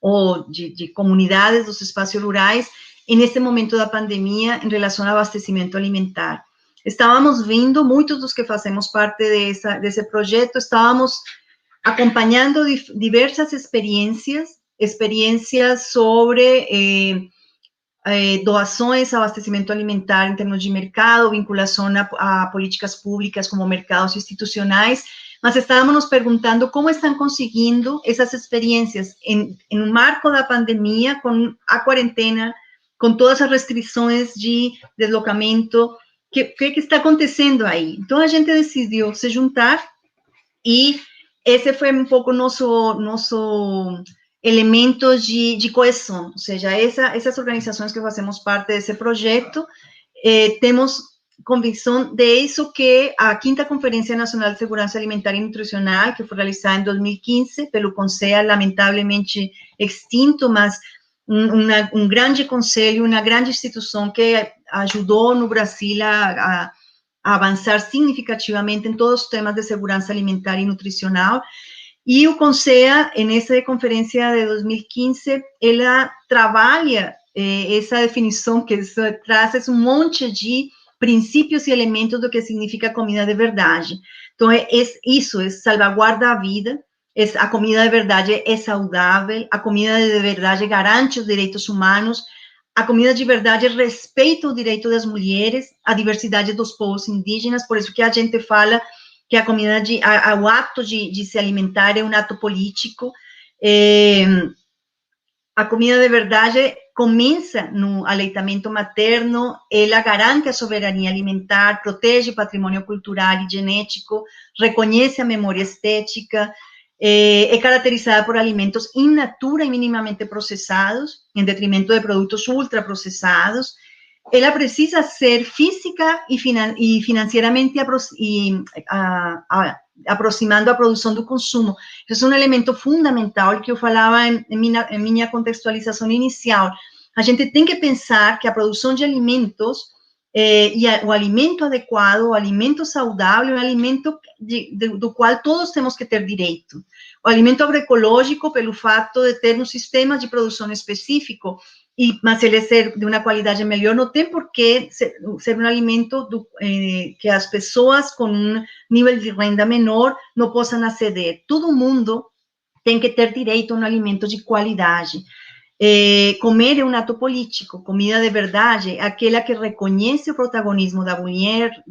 Speaker 3: ou de comunidades dos espaços rurais nesse momento da pandemia em relação ao abastecimento alimentar. Estávamos vendo, muitos dos que fazemos parte desse projeto, estávamos acompanhando diversas experiências sobre doações, abastecimento alimentar em termos de mercado, vinculação a políticas públicas como mercados institucionais, mas estávamos nos perguntando como estão conseguindo essas experiências em um marco da pandemia, com a quarentena, com todas as restrições de deslocamento, o que está acontecendo aí? Então, a gente decidiu se juntar e esse foi um pouco nosso elemento de coesão, ou seja, essas organizações que fazemos parte desse projeto, temos convicção de isso que a 5ª Conferência Nacional de Segurança Alimentar e Nutricional, que foi realizada em 2015 pelo CONSEA, lamentavelmente extinto, mas um grande conselho, uma grande instituição que ajudou no Brasil a avançar significativamente em todos os temas de segurança alimentar e nutricional. E o CONSEA, nessa conferência de 2015, ela trabalha essa definição que traz um monte de princípios e elementos do que significa comida de verdade. Então, isso é salvaguarda a vida, a comida de verdade é saudável, a comida de verdade garante os direitos humanos, a comida de verdade respeita o direito das mulheres, a diversidade dos povos indígenas, por isso que a gente fala que a comida o ato de se alimentar é um ato político. A comida de verdade começa no aleitamento materno, ela garante a soberania alimentar, protege o patrimônio cultural e genético, reconhece a memória estética, é caracterizada por alimentos in natura e minimamente processados, em detrimento de produtos ultraprocessados. Ela precisa ser física e financeiramente aproximando a produção do consumo. Isso é um elemento fundamental que eu falava em minha contextualização inicial. A gente tem que pensar que a produção de alimentos e o alimento adequado, o alimento saudável, é um alimento do qual todos temos que ter direito. O alimento agroecológico, pelo fato de ter um sistema de produção específico, mas ele ser de uma qualidade melhor, não tem por que ser um alimento que as pessoas com um nível de renda menor não possam aceder. Todo mundo tem que ter direito a um alimento de qualidade. Comer é um ato político. Comida de verdade é aquela que reconhece o protagonismo da mulher,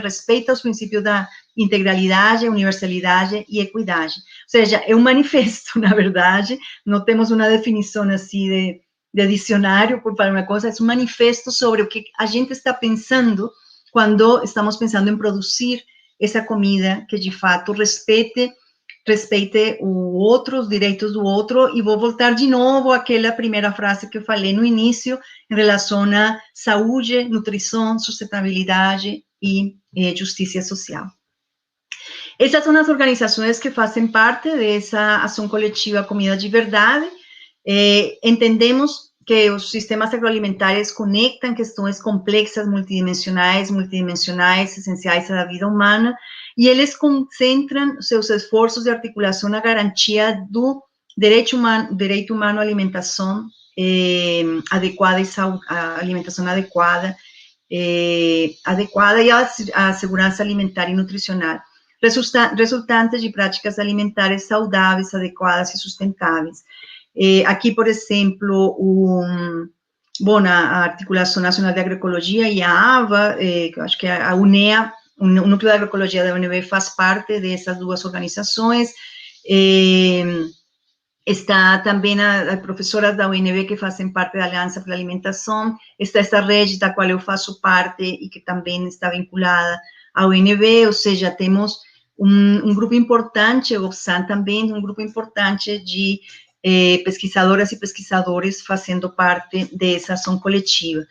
Speaker 3: respeita os princípios da integralidade, universalidade e equidade. Ou seja, é um manifesto, na verdade, não temos uma definição assim de dicionário, por falar uma coisa, é um manifesto sobre o que a gente está pensando quando estamos pensando em produzir essa comida que, de fato, respeite o outro, os direitos do outro, e vou voltar de novo àquela primeira frase que eu falei no início, em relação à saúde, nutrição, sustentabilidade e justiça social. Essas são as organizações que fazem parte dessa ação coletiva Comida de Verdade. Entendemos que os sistemas agroalimentares conectam questões complexas, multidimensionais, essenciais à vida humana, e eles concentram seus esforços de articulação na garantia do direito humano à alimentação adequada e alimentação adequada e à segurança alimentar e nutricional, resultantes de práticas alimentares saudáveis, adequadas e sustentáveis. Aqui, por exemplo, a Articulação Nacional de Agroecologia e a AVA, que eu acho que a UNEA o Núcleo de Agroecologia da UNB faz parte dessas duas organizações. Está também a professoras da UNB que fazem parte da Aliança pela Alimentação, está essa rede da qual eu faço parte e que também está vinculada à UNB, ou seja, temos um grupo importante, o OPSAN também, um grupo importante de pesquisadoras e pesquisadores fazendo parte dessa ação coletiva.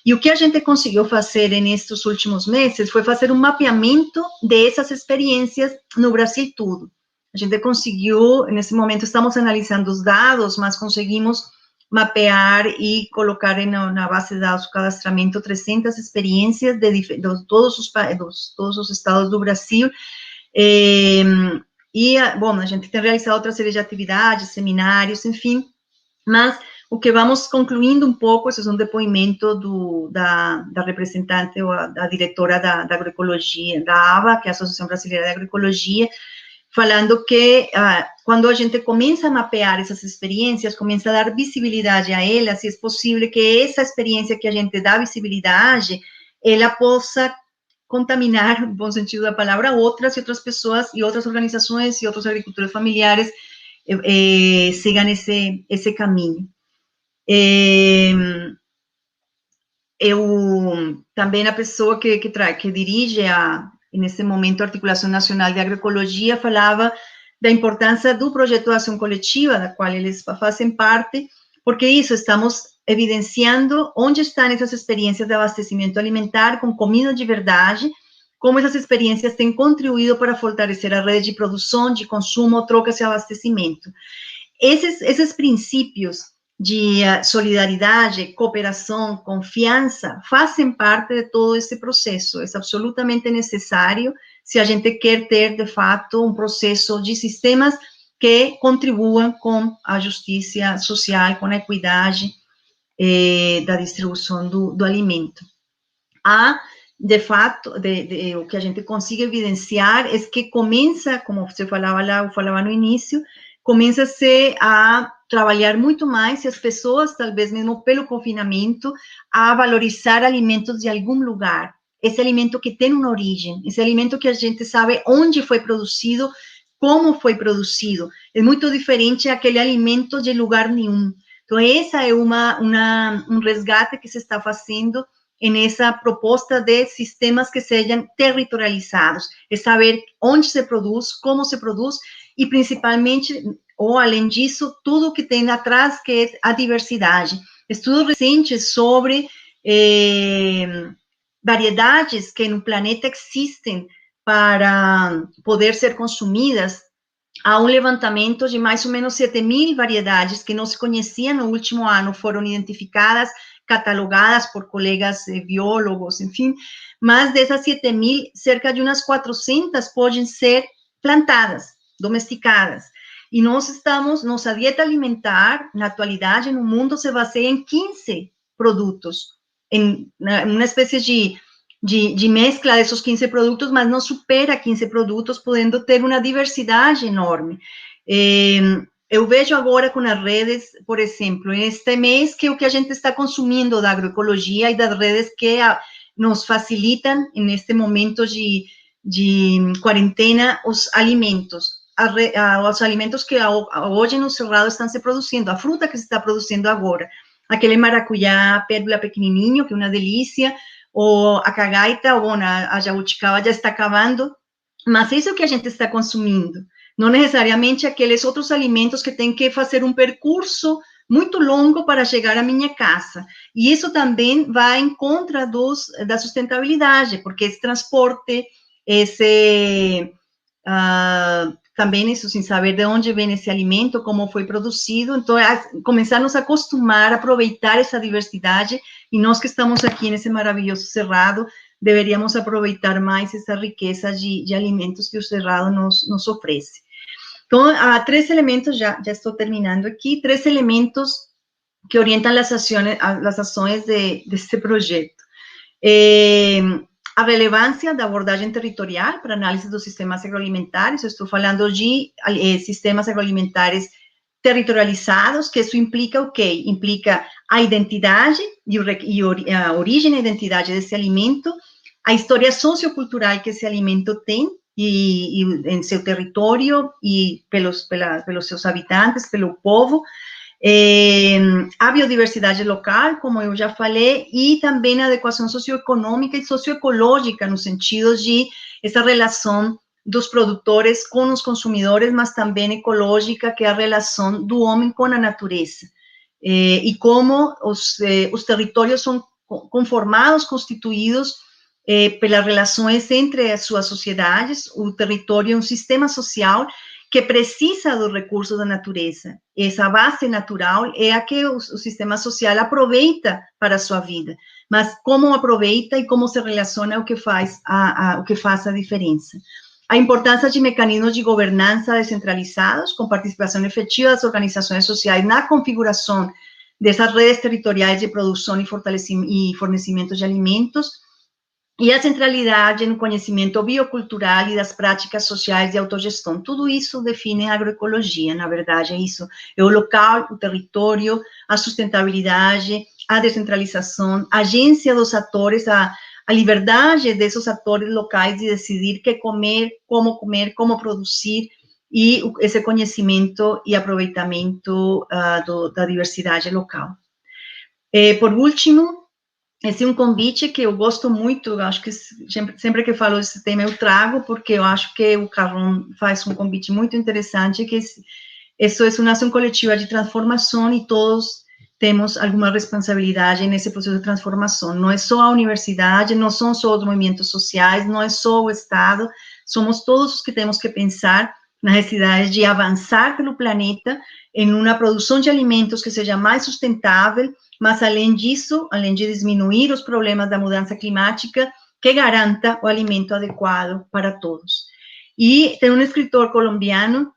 Speaker 3: E o que a gente conseguiu fazer nestes últimos meses foi fazer um mapeamento dessas experiências no Brasil todo. A gente conseguiu, nesse momento estamos analisando os dados, mas conseguimos mapear e colocar na base de dados do cadastramento 300 experiências de todos os estados do Brasil. Bom, a gente tem realizado outra série de atividades, seminários, enfim, mas o que vamos concluindo um pouco, esse é um depoimento da representante ou da diretora da agroecologia, da ABA, que é a Associação Brasileira de Agroecologia, falando que quando a gente começa a mapear essas experiências, começa a dar visibilidade a elas, e é possível que essa experiência que a gente dá visibilidade, ela possa contaminar, no bom sentido da palavra, outras pessoas e outras organizações e outros agricultores familiares sigam esse caminho. Também a pessoa que dirige nesse momento, a Articulação Nacional de Agroecologia, falava da importância do projeto de ação coletiva, da qual eles fazem parte, porque estamos evidenciando onde estão essas experiências de abastecimento alimentar com comida de verdade, como essas experiências têm contribuído para fortalecer a rede de produção, de consumo, trocas e abastecimento. Esses princípios de solidariedade, cooperação, confiança, fazem parte de todo esse processo. É absolutamente necessário se a gente quer ter, de fato, um processo de sistemas que contribuam com a justiça social, com a equidade da distribuição do alimento. De fato, o que a gente consegue evidenciar é que começa, como você falava lá, eu falava no início, começa-se a trabalhar muito mais, e as pessoas, talvez mesmo pelo confinamento, a valorizar alimentos de algum lugar. Esse alimento que tem uma origem, esse alimento que a gente sabe onde foi produzido, como foi produzido. É muito diferente daquele alimento de lugar nenhum. Então, essa é um resgate que se está fazendo nessa proposta de sistemas que sejam territorializados. É saber onde se produz, como se produz, e principalmente, ou além disso, tudo que tem atrás, que é a diversidade. Estudos recentes sobre variedades que no planeta existem para poder ser consumidas. Há um levantamento de mais ou menos 7.000 variedades que não se conheciam no último ano, foram identificadas, catalogadas por colegas biólogos, enfim, mas dessas 7.000, cerca de umas 400 podem ser plantadas, domesticadas. E nós nossa dieta alimentar, na atualidade, no mundo, se baseia em 15 produtos, em uma espécie de mescla desses 15 produtos, mas não supera 15 produtos, podendo ter uma diversidade enorme. Eu vejo agora com as redes, por exemplo, este mês, que o que a gente está consumindo da agroecologia e das redes que nos facilitam, neste momento de quarentena, os alimentos. Os alimentos que hoje no Cerrado estão se produzindo, a fruta que se está produzindo agora, aquele maracujá, pérgola pequenininho, que é uma delícia, ou a cagaita, ou a jabuticaba já está acabando, mas isso é o que a gente está consumindo, não necessariamente aqueles outros alimentos que tem que fazer um percurso muito longo para chegar à minha casa. E isso também vai em contra da sustentabilidade, porque esse transporte, também isso sem saber de onde vem esse alimento, como foi produzido, então começar a nos acostumar a aproveitar essa diversidade, e nós que estamos aqui nesse maravilhoso Cerrado, deveríamos aproveitar mais essa riqueza de alimentos que o Cerrado nos oferece. Então, há 3 elementos, já estou terminando aqui, 3 elementos que orientam as ações desse projeto. A relevância da abordagem territorial para análise dos sistemas agroalimentares, eu estou falando de sistemas agroalimentares territorializados, que isso implica o quê? Implica a identidade e a origem e a identidade desse alimento, a história sociocultural que esse alimento tem, e em seu território, e pelos seus habitantes, pelo povo, a biodiversidade local, como eu já falei, e também a adequação socioeconômica e socioecológica, no sentido de essa relação dos produtores com os consumidores, mas também ecológica, que é a relação do homem com a natureza. E como os territórios são conformados, constituídos pelas relações entre as suas sociedades. O território é um sistema social que precisa dos recursos da natureza. Essa base natural é a que o sistema social aproveita para a sua vida, mas como aproveita e como se relaciona é o que faz a diferença. A importância de mecanismos de governança descentralizados, com participação efetiva das organizações sociais na configuração dessas redes territoriais de produção e fornecimento de alimentos, e a centralidade no conhecimento biocultural e das práticas sociais de autogestão. Tudo isso define a agroecologia, na verdade, é isso. É o local, o território, a sustentabilidade, a descentralização, a agência dos atores, a liberdade desses atores locais de decidir o que comer, como produzir, e esse conhecimento e aproveitamento da diversidade local. Por último, esse é um convite que eu gosto muito, acho que sempre que falo desse tema eu trago, porque eu acho que o Carlon faz um convite muito interessante, que isso é uma ação coletiva de transformação e todos temos alguma responsabilidade nesse processo de transformação. Não é só a universidade, não são só os movimentos sociais, não é só o Estado, somos todos os que temos que pensar na necessidade de avançar pelo planeta em uma produção de alimentos que seja mais sustentável, mas, além disso, além de diminuir os problemas da mudança climática, que garanta o alimento adequado para todos. E tem um escritor colombiano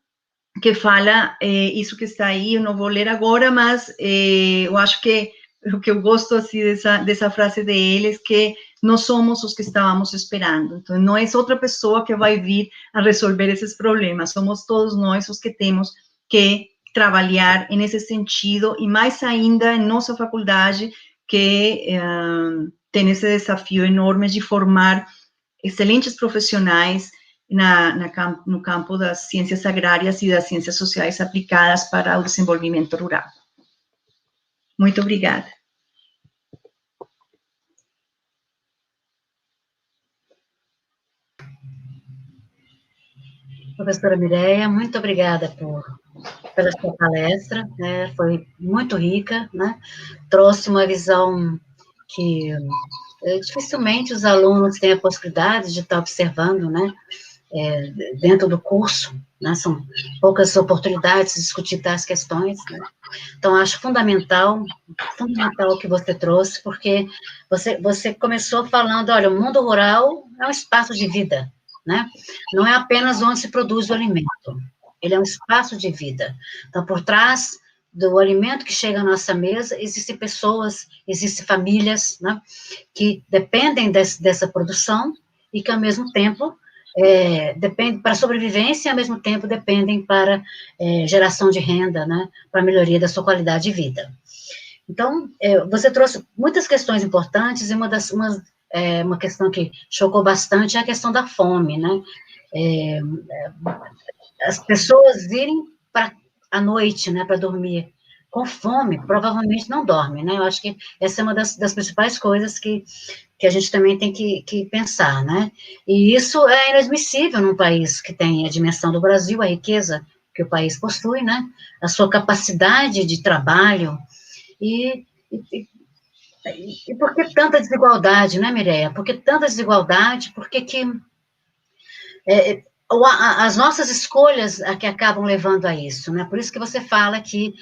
Speaker 3: que fala isso que está aí, eu não vou ler agora, mas eu acho que o que eu gosto assim, dessa frase deles, que nós somos os que estávamos esperando. Então, não é outra pessoa que vai vir a resolver esses problemas, somos todos nós os que temos que trabalhar nesse sentido, e mais ainda em nossa faculdade, que tem esse desafio enorme de formar excelentes profissionais no campo das ciências agrárias e das ciências sociais aplicadas para o desenvolvimento rural. Muito obrigada.
Speaker 2: Professora Mireia, muito obrigada pela sua palestra, né? Foi muito rica, né? Trouxe uma visão que dificilmente os alunos têm a possibilidade de estar observando, né? Dentro do curso, né? São poucas oportunidades de discutir tais questões, né? Então, acho fundamental o que você trouxe, porque você começou falando, olha, o mundo rural é um espaço de vida, né? Não é apenas onde se produz o alimento, ele é um espaço de vida. Então, por trás do alimento que chega à nossa mesa, existem pessoas, existem famílias, né, que dependem dessa produção e que, ao mesmo tempo, dependem para a sobrevivência e, ao mesmo tempo, dependem para geração de renda, né, para a melhoria da sua qualidade de vida. Então, você trouxe muitas questões importantes, e uma questão que chocou bastante é a questão da fome, né? As pessoas virem à noite, né, para dormir com fome, provavelmente não dormem, né? Eu acho que essa é uma das principais coisas que a gente também tem que pensar, né? E isso é inadmissível num país que tem a dimensão do Brasil, a riqueza que o país possui, né? A sua capacidade de trabalho. E por que tanta desigualdade, né, Mireia? Por que tanta desigualdade? Por que as nossas escolhas é que acabam levando a isso, né? Por isso que você fala que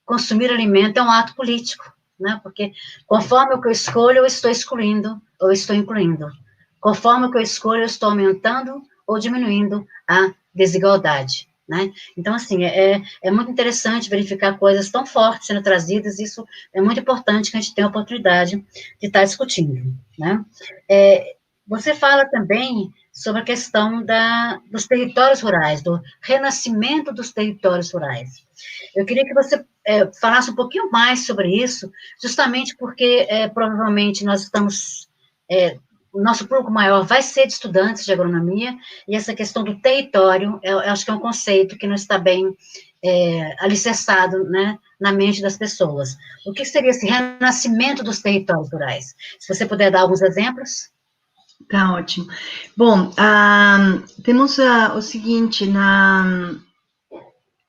Speaker 2: consumir alimento é um ato político, né? Porque conforme o que eu escolho, eu estou excluindo ou estou incluindo. Conforme o que eu escolho, eu estou aumentando ou diminuindo a desigualdade, né? Então, assim, é muito interessante verificar coisas tão fortes sendo trazidas, isso é muito importante que a gente tenha a oportunidade de estar discutindo, né? Você fala também sobre a questão dos territórios rurais, do renascimento dos territórios rurais. Eu queria que você falasse um pouquinho mais sobre isso, justamente porque provavelmente nós estamos o nosso público maior vai ser de estudantes de agronomia, e essa questão do território, eu acho que é um conceito que não está bem alicerçado, né, na mente das pessoas. O que seria esse renascimento dos territórios rurais? Se você puder dar alguns exemplos.
Speaker 3: Tá ótimo. Bom, temos o seguinte,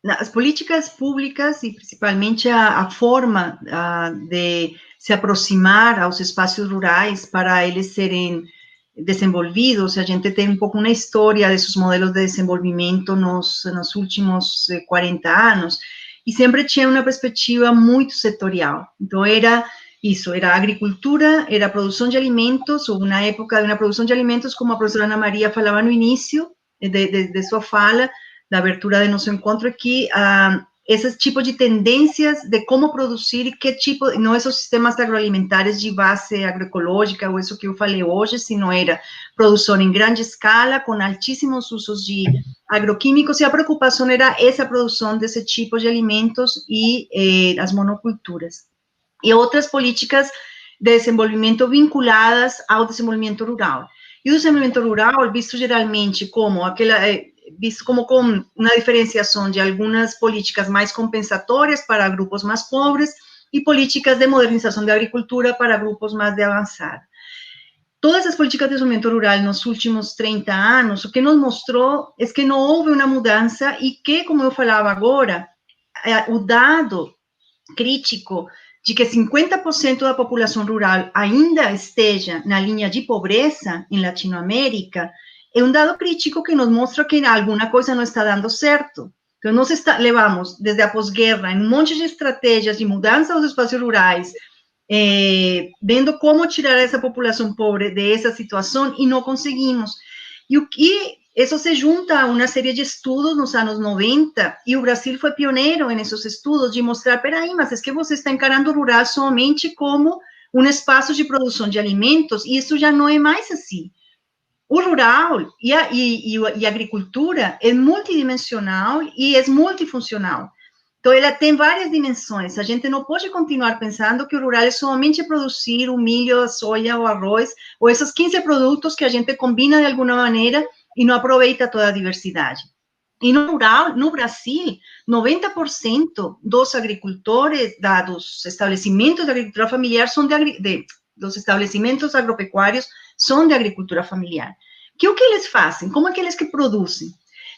Speaker 3: nas políticas públicas e principalmente a forma de se aproximar aos espaços rurais para eles serem desenvolvidos, a gente tem um pouco uma história desses modelos de desenvolvimento nos últimos 40 anos, e sempre tinha uma perspectiva muito setorial. Então, era isso, era agricultura, era produção de alimentos, ou na época de uma produção de alimentos, como a professora Ana Maria falava no início de sua fala, da abertura de nosso encontro aqui, esse tipo de tendências de como produzir e que tipo, não esses sistemas agroalimentares de base agroecológica, ou isso que eu falei hoje, sino era produção em grande escala, com altíssimos usos de agroquímicos, e a preocupação era essa produção desse tipo de alimentos e as monoculturas. E outras políticas de desenvolvimento vinculadas ao desenvolvimento rural. E o desenvolvimento rural, visto geralmente como visto como com uma diferenciação de algumas políticas mais compensatórias para grupos mais pobres e políticas de modernização da agricultura para grupos mais de avançada. Todas as políticas de desenvolvimento rural nos últimos 30 anos, o que nos mostrou é que não houve uma mudança e que, como eu falava agora, o dado crítico de que 50% da população rural ainda esteja na linha de pobreza em Latinoamérica, é um dado crítico que nos mostra que alguma coisa não está dando certo. Então, nós levamos, desde a pós-guerra, um monte de estratégias de mudança dos espaços rurais, vendo como tirar essa população pobre dessa situação, e não conseguimos. E isso se junta a uma série de estudos nos anos 90, e o Brasil foi pioneiro nesses estudos, de mostrar, peraí, mas é que você está encarando o rural somente como um espaço de produção de alimentos, e isso já não é mais assim. O rural e a agricultura é multidimensional e é multifuncional. Então, ela tem várias dimensões. A gente não pode continuar pensando que o rural é somente produzir o milho, a soja, o arroz, ou esses 15 produtos que a gente combina de alguma maneira e não aproveita toda a diversidade. E no rural, no Brasil, 90% dos agricultores, dos estabelecimentos de agricultura familiar, são dos estabelecimentos agropecuários, são de agricultura familiar. O que eles fazem? Como é que eles que produzem?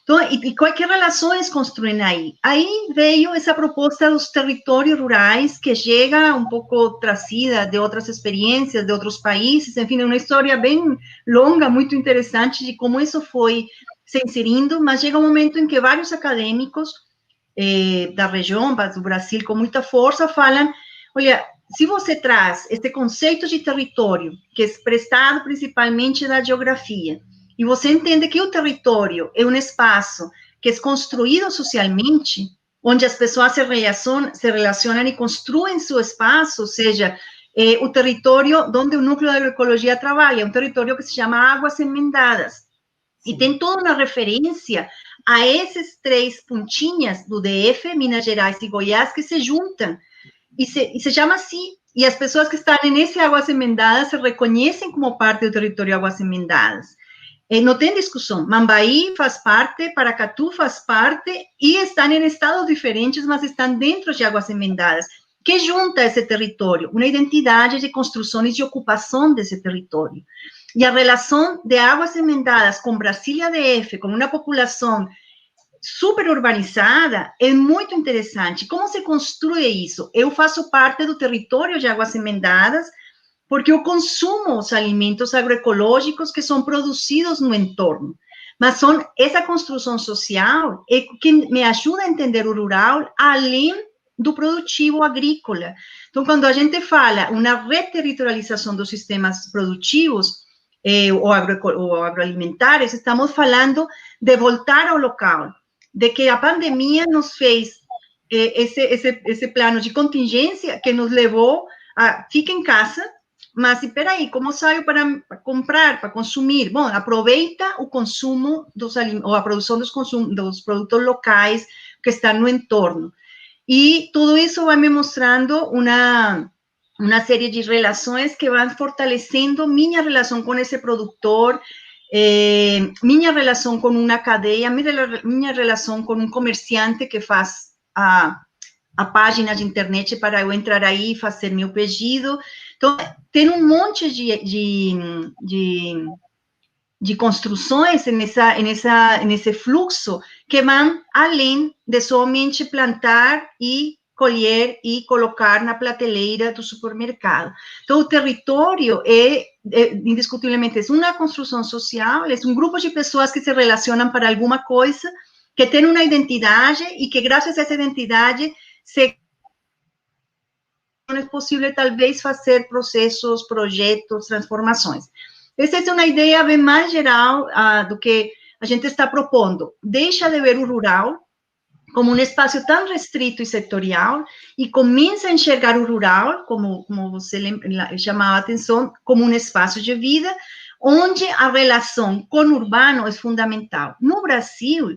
Speaker 3: Então, e quais relações construem aí? Aí veio essa proposta dos territórios rurais, que chega um pouco trazida de outras experiências, de outros países, enfim, é uma história bem longa, muito interessante de como isso foi se inserindo, mas chega um momento em que vários acadêmicos da região, do Brasil, com muita força, falam, olha, se você traz esse conceito de território, que é expressado principalmente da geografia, e você entende que o território é um espaço que é construído socialmente, onde as pessoas se relacionam e construem seu espaço, ou seja, o território onde o núcleo da agroecologia trabalha, um território que se chama Águas Emendadas, e tem toda uma referência a esses 3 pontinhas do DF, Minas Gerais e Goiás, que se juntam, e se chama assim, e as pessoas que estão nesse Águas Emendadas se reconhecem como parte do território Águas Emendadas. Não tem discussão, Mambaí faz parte, Paracatu faz parte, e estão em estados diferentes, mas estão dentro de Águas Emendadas, que junta esse território, uma identidade de construção e de ocupação desse território. E a relação de Águas Emendadas com Brasília DF, com uma população super urbanizada, é muito interessante. Como se constrói isso? Eu faço parte do território de Águas Emendadas, porque eu consumo os alimentos agroecológicos que são produzidos no entorno. Mas essa construção social é que me ajuda a entender o rural além do produtivo agrícola. Então, quando a gente fala uma reterritorialização dos sistemas produtivos ou agroalimentares, estamos falando de voltar ao local, de que a pandemia nos fez esse plano de contingência que nos levou a ficar em casa, mas espera aí, como saio para comprar, para consumir? Bom, aproveita o consumo ou a produção dos produtos locais que estão no entorno. E tudo isso vai me mostrando uma uma série de relações que vão fortalecendo minha relação com esse produtor, minha relação com uma cadeia, minha relação com um comerciante que faz a página de internet para eu entrar aí e fazer meu pedido. Então, tem um monte de construções nesse fluxo que vão além de somente plantar e colher e colocar na prateleira do supermercado. Então, o território indiscutivelmente, é uma construção social, é um grupo de pessoas que se relacionam para alguma coisa, que tem uma identidade e que, graças a essa identidade, é possível, talvez, fazer processos, projetos, transformações. Essa é uma ideia bem mais geral do que a gente está propondo. Deixa de ver o rural como um espaço tão restrito e setorial e começa a enxergar o rural, como você chamava a atenção, como um espaço de vida, onde a relação com o urbano é fundamental. No Brasil,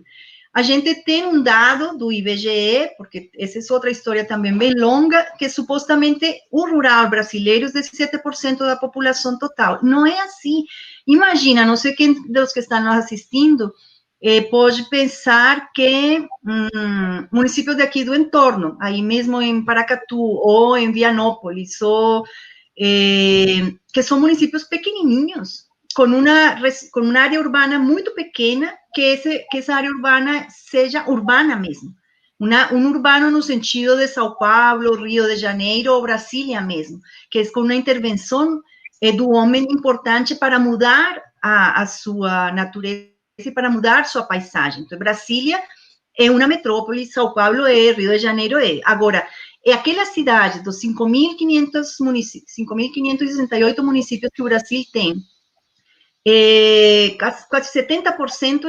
Speaker 3: a gente tem um dado do IBGE, porque essa é outra história também bem longa, que supostamente o rural brasileiro é 17% da população total. Não é assim. Imagina, não sei quem dos que estão nos assistindo pode pensar que municípios daqui do entorno, aí mesmo em Paracatu ou em Vianópolis, que são municípios pequenininhos, com uma área urbana muito pequena, que essa área urbana seja urbana mesmo. Um urbano no sentido de São Paulo, Rio de Janeiro ou Brasília mesmo, que é com uma intervenção do homem importante para mudar a sua natureza e para mudar sua paisagem. Então, Brasília é uma metrópole, São Paulo é, Rio de Janeiro é. Agora, é aquela cidade dos 5.500 municípios, 5.568 municípios que o Brasil tem, quase 70%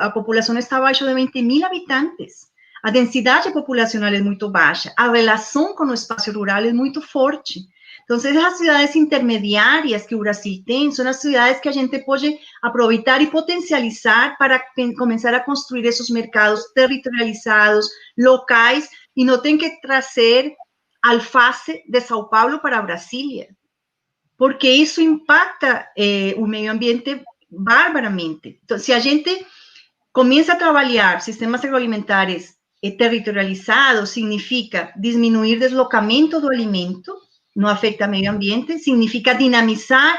Speaker 3: a população está abaixo de 20.000 habitantes. A densidade populacional é muito baixa, a relação com o espaço rural é muito forte. Então, essas cidades intermediárias que o Brasil tem, são as cidades que a gente pode aproveitar e potencializar para começar a construir esses mercados territorializados, locais, e não tem que trazer alface de São Paulo para Brasília, porque isso impacta o meio ambiente barbaramente. Então, se a gente começa a trabalhar sistemas agroalimentares territorializados, significa diminuir o deslocamento do alimento, não afeta o meio ambiente, significa dinamizar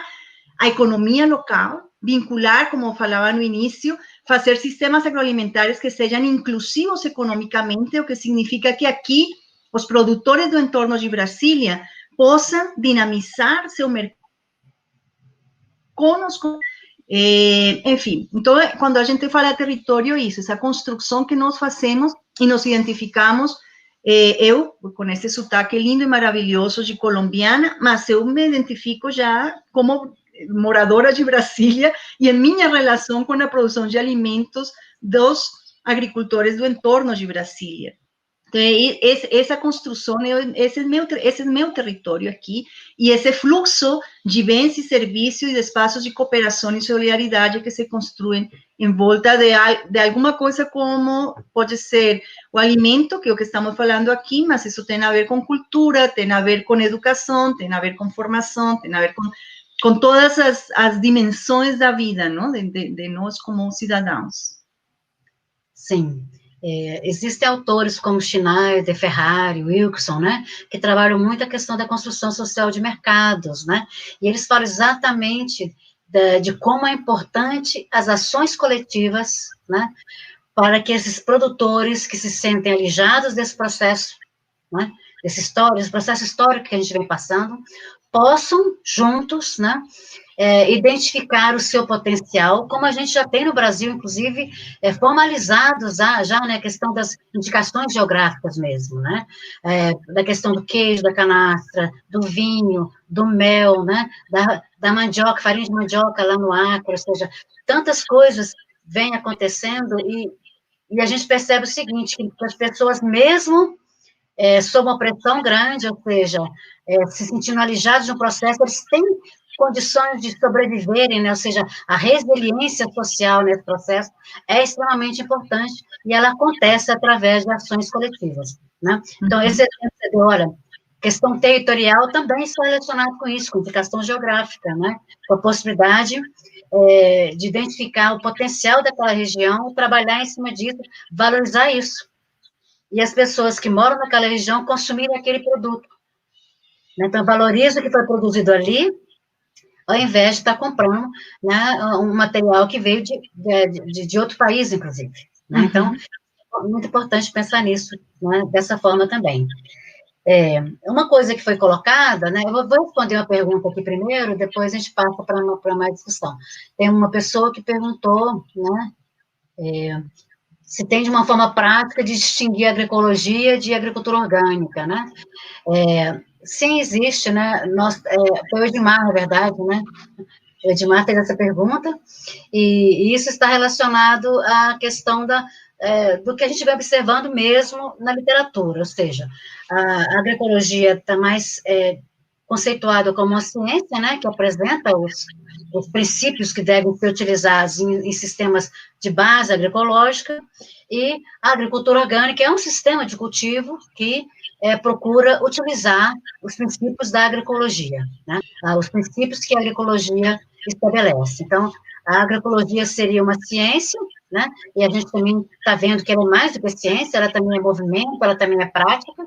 Speaker 3: a economia local, vincular, como falava no início, fazer sistemas agroalimentares que sejam inclusivos economicamente, o que significa que aqui os produtores do entorno de Brasília possam dinamizar seu mercado conosco. Enfim, então, quando a gente fala de território, isso, essa construção que nós fazemos e nos identificamos, eu, com esse sotaque lindo e maravilhoso de colombiana, mas eu me identifico já como moradora de Brasília e em minha relação com a produção de alimentos dos agricultores do entorno de Brasília. Então, essa construção, esse é meu território aqui, e esse fluxo de bens e serviços e de espaços de cooperação e solidariedade que se construem em volta de alguma coisa como pode ser o alimento, que é o que estamos falando aqui, mas isso tem a ver com cultura, tem a ver com educação, tem a ver com formação, tem a ver com todas as dimensões da vida, não? De nós como cidadãos.
Speaker 2: Sim. Existem autores como Schneider, Ferrari, Wilson, né, que trabalham muito a questão da construção social de mercados, né, e eles falam exatamente de como é importante as ações coletivas, né, para que esses produtores que se sentem alijados desse processo, né, desse processo histórico que a gente vem passando, possam juntos, né, identificar o seu potencial, como a gente já tem no Brasil, inclusive, formalizados já na questão das indicações geográficas mesmo, né, da questão do queijo, da canastra, do vinho, do mel, né, da mandioca, farinha de mandioca lá no Acre, ou seja, tantas coisas vêm acontecendo e a gente percebe o seguinte, que as pessoas mesmo sob uma pressão grande, ou seja, se sentindo alijados de um processo, eles têm condições de sobreviverem, né? Ou seja, a resiliência social nesse processo é extremamente importante e ela acontece através de ações coletivas, né? Então, esse exemplo, olha, questão territorial também está relacionada com isso, com indicação geográfica, né? Com a possibilidade de identificar o potencial daquela região, trabalhar em cima disso, valorizar isso. E as pessoas que moram naquela região consumirem aquele produto. Então, valoriza o que foi produzido ali, ao invés de estar comprando, né, um material que veio de outro país, inclusive. Né? Então, é muito importante pensar nisso, né, dessa forma também. Uma coisa que foi colocada, né, eu vou responder uma pergunta aqui primeiro, depois a gente passa para mais discussão. Tem uma pessoa que perguntou, né, se tem de uma forma prática de distinguir agroecologia de agricultura orgânica, né? Sim, existe, né? Foi o Edmar, na verdade, né? O Edmar fez essa pergunta, e isso está relacionado à questão do que a gente vai observando mesmo na literatura, ou seja, a agroecologia está mais conceituada como uma ciência, né, que apresenta os princípios que devem ser utilizados em sistemas de base agroecológica, e a agricultura orgânica é um sistema de cultivo que procura utilizar os princípios da agroecologia, né, os princípios que a agroecologia estabelece. Então, a agroecologia seria uma ciência, né, e a gente também está vendo que ela é mais do que ciência, ela também é movimento, ela também é prática,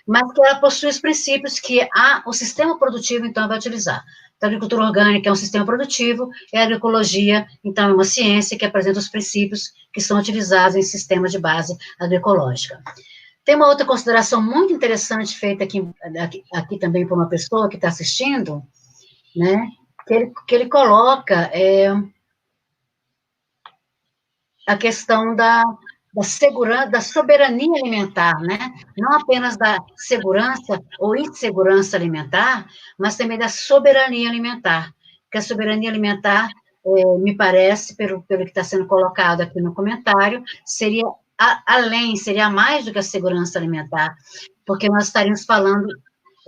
Speaker 2: mas que ela possui os princípios que o sistema produtivo, então, vai utilizar. Então, a agricultura orgânica é um sistema produtivo, e a agroecologia, então, é uma ciência que apresenta os princípios que são utilizados em sistemas de base agroecológica. Tem uma outra consideração muito interessante feita aqui também por uma pessoa que está assistindo, né, que ele coloca a questão da segurança, da soberania alimentar, né? Não apenas da segurança ou insegurança alimentar, mas também da soberania alimentar. Porque a soberania alimentar, me parece, pelo que está sendo colocado aqui no comentário, seria seria mais do que a segurança alimentar, porque nós estaríamos falando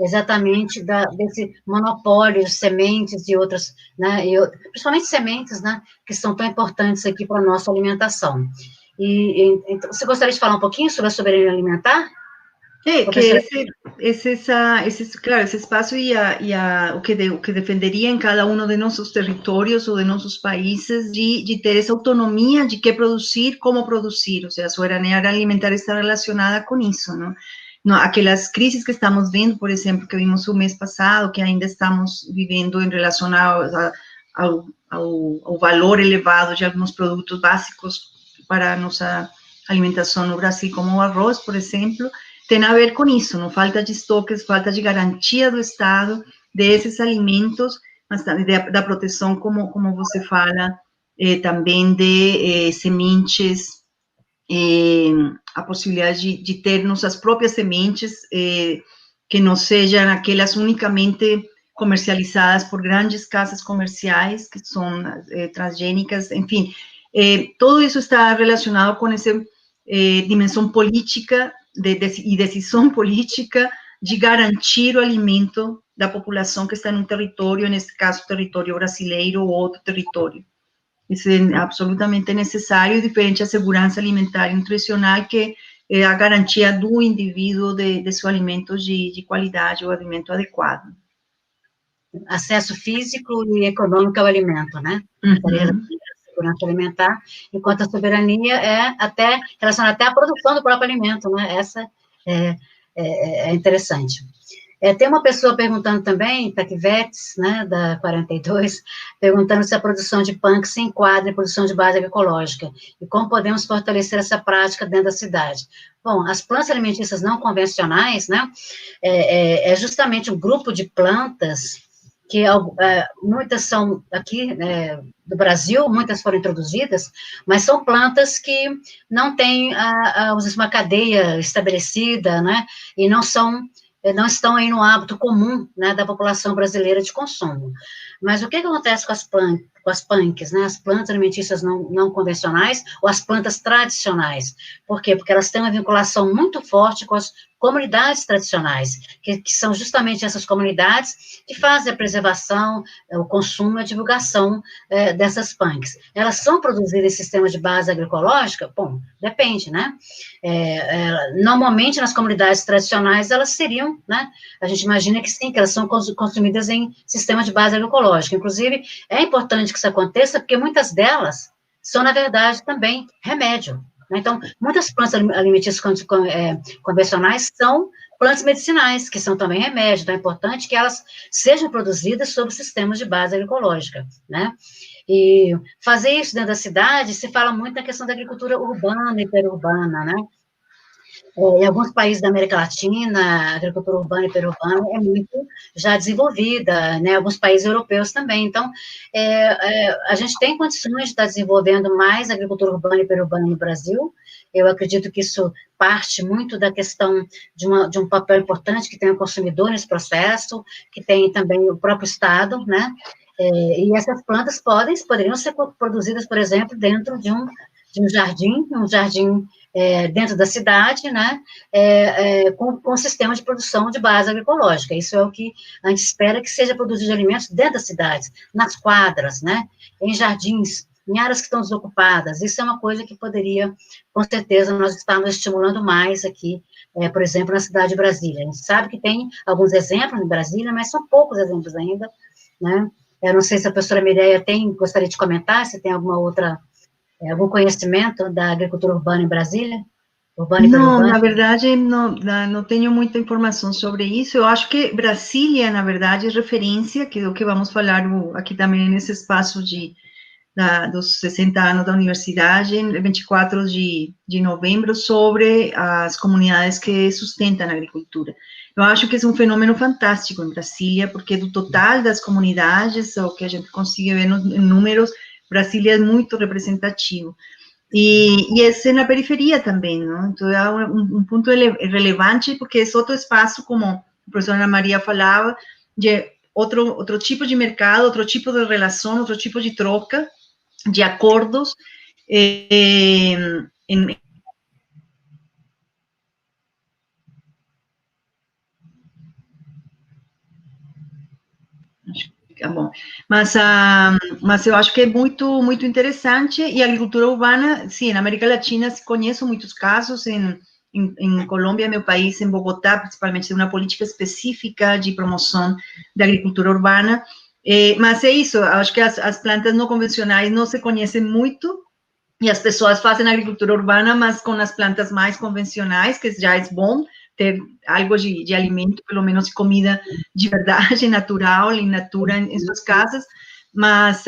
Speaker 2: exatamente desse monopólio de sementes e outras, né, principalmente sementes, né, que são tão importantes aqui para a nossa alimentação. Então, você gostaria de falar um pouquinho sobre a soberania alimentar?
Speaker 3: Que claro, ese espacio o que defendería en cada uno de nuestros territorios o de nuestros países de tener esa autonomía de qué producir, cómo producir, o sea, a soberanía alimentar está relacionada con eso, ¿no? No, aquelas crises que estamos vendo, por exemplo, que vimos o mês passado, que ainda estamos vivendo em relação ao valor elevado de alguns produtos básicos para a nossa alimentação no Brasil, como o arroz, por exemplo, tem a ver com isso, não? Falta de estoques, falta de garantia do Estado desses alimentos, mas também da proteção, como você fala, também de sementes, a possibilidade de ter nossas próprias sementes, que não sejam aquelas unicamente comercializadas por grandes casas comerciais, que são transgênicas, enfim, todo isso está relacionado com essa dimensão política e decisão política de garantir o alimento da população que está no território, nesse caso, território brasileiro ou outro território. Isso é absolutamente necessário, diferente à segurança alimentar e nutricional, que é a garantia do indivíduo de seu alimento de qualidade, o alimento adequado.
Speaker 2: Acesso físico e econômico ao alimento, né? Segurança alimentar, enquanto a soberania é relacionada até à produção do próprio alimento, né? Essa é interessante. Tem uma pessoa perguntando também, Taquivetes, né, da 42, perguntando se a produção de punk se enquadra em produção de base agroecológica e como podemos fortalecer essa prática dentro da cidade. Bom, as plantas alimentícias não convencionais, né, é justamente um grupo de plantas que muitas são aqui do Brasil, muitas foram introduzidas, mas são plantas que não têm uma cadeia estabelecida, né, e não estão aí no hábito comum, né, da população brasileira de consumo. Mas o que acontece com as punks, né, as plantas alimentícias não convencionais ou as plantas tradicionais? Por quê? Porque elas têm uma vinculação muito forte com as comunidades tradicionais, que são justamente essas comunidades que fazem a preservação, o consumo e a divulgação dessas punks. Elas são produzidas em sistemas de base agroecológica? Bom, depende, né? Normalmente, nas comunidades tradicionais, elas seriam, né? A gente imagina que sim, que elas são consumidas em sistema de base agroecológica. Inclusive, é importante que isso aconteça, porque muitas delas são, na verdade, também remédio. Então, muitas plantas alimentícias convencionais são plantas medicinais, que são também remédio, então é importante que elas sejam produzidas sob sistemas de base agroecológica, né? E fazer isso dentro da cidade, se fala muito na questão da agricultura urbana e periurbana, né? Em alguns países da América Latina, a agricultura urbana e periurbana é muito já desenvolvida, né? Alguns países europeus também. Então, a gente tem condições de estar desenvolvendo mais agricultura urbana e periurbana no Brasil. Eu acredito que isso parte muito da questão de um papel importante que tem o consumidor nesse processo, que tem também o próprio Estado, né? E essas plantas poderiam ser produzidas, por exemplo, dentro de um jardim dentro da cidade, né, com sistema de produção de base agroecológica. Isso é o que a gente espera que seja produzido alimentos dentro das cidades, nas quadras, né, em jardins, em áreas que estão desocupadas. Isso é uma coisa que poderia, com certeza, nós estamos estimulando mais aqui, por exemplo, na cidade de Brasília. A gente sabe que tem alguns exemplos em Brasília, mas são poucos exemplos ainda, né. Eu não sei se a professora Mireia gostaria de comentar, se tem algum conhecimento da agricultura urbana em Brasília? Urbana e
Speaker 3: Não,
Speaker 2: periurbana?
Speaker 3: na verdade, não tenho muita informação sobre isso. Eu acho que Brasília, na verdade, é referência, que é o que vamos falar aqui também nesse espaço dos 60 anos da universidade, em 24 de novembro, sobre as comunidades que sustentam a agricultura. Eu acho que é um fenômeno fantástico em Brasília, porque do total das comunidades, o que a gente consegue ver em números, Brasília é muito representativo. E é na periferia também, não? Então, é um ponto relevante, porque é outro espaço, como a professora Ana Maria falava, de outro tipo de mercado, outro tipo de relação, outro tipo de troca, de acordos, bom, mas eu acho que é muito, muito interessante, e a agricultura urbana, sim, na América Latina se conheço muitos casos, em Colômbia, meu país, em Bogotá, principalmente, tem uma política específica de promoção da agricultura urbana, mas é isso, acho que as plantas não convencionais não se conhecem muito, e as pessoas fazem agricultura urbana, mas com as plantas mais convencionais, que já é bom ter algo de alimento, pelo menos comida de verdade, natural, in natura, em suas casas. Mas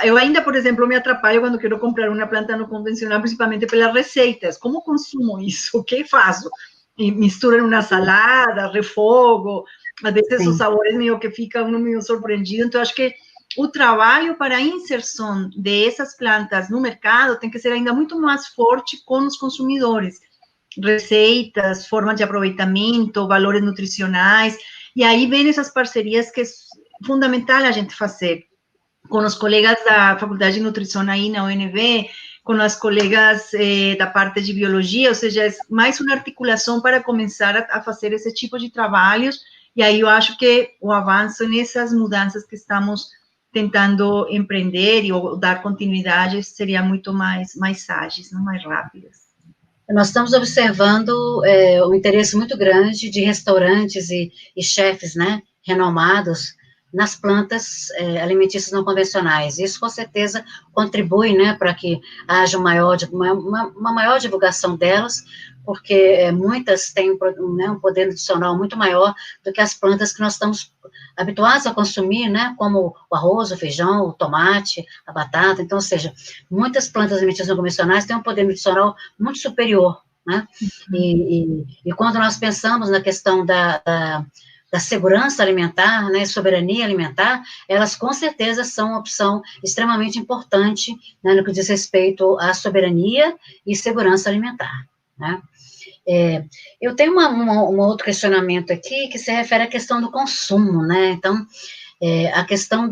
Speaker 3: eu ainda, por exemplo, me atrapalho quando quero comprar uma planta não convencional, principalmente pelas receitas. Como consumo isso? O que faço? E misturo em uma salada, refogo. Às vezes os sabores meio que ficam meio surpreendidos. Então, acho que o trabalho para a inserção dessas plantas no mercado tem que ser ainda muito mais forte com os consumidores. Receitas, formas de aproveitamento, valores nutricionais, e aí vem essas parcerias que é fundamental a gente fazer com os colegas da Faculdade de Nutrição aí na UNB, com as colegas da parte de biologia, ou seja, é mais uma articulação para começar a fazer esse tipo de trabalhos, e aí eu acho que o avanço nessas mudanças que estamos tentando empreender e dar continuidade seria muito mais ágeis, não mais rápidas.
Speaker 2: Nós estamos observando um interesse muito grande de restaurantes e chefes, né, renomados nas plantas alimentícias não convencionais. Isso, com certeza, contribui, né, para que haja uma maior divulgação delas, porque muitas têm um poder nutricional muito maior do que as plantas que nós estamos habituados a consumir, né, como o arroz, o feijão, o tomate, a batata. Então, ou seja, muitas plantas alimentícias não convencionais têm um poder nutricional muito superior, né, e quando nós pensamos na questão da segurança alimentar, né, soberania alimentar, elas com certeza são uma opção extremamente importante, né, no que diz respeito à soberania e segurança alimentar, né. Eu tenho um outro questionamento aqui que se refere à questão do consumo, né, então, a questão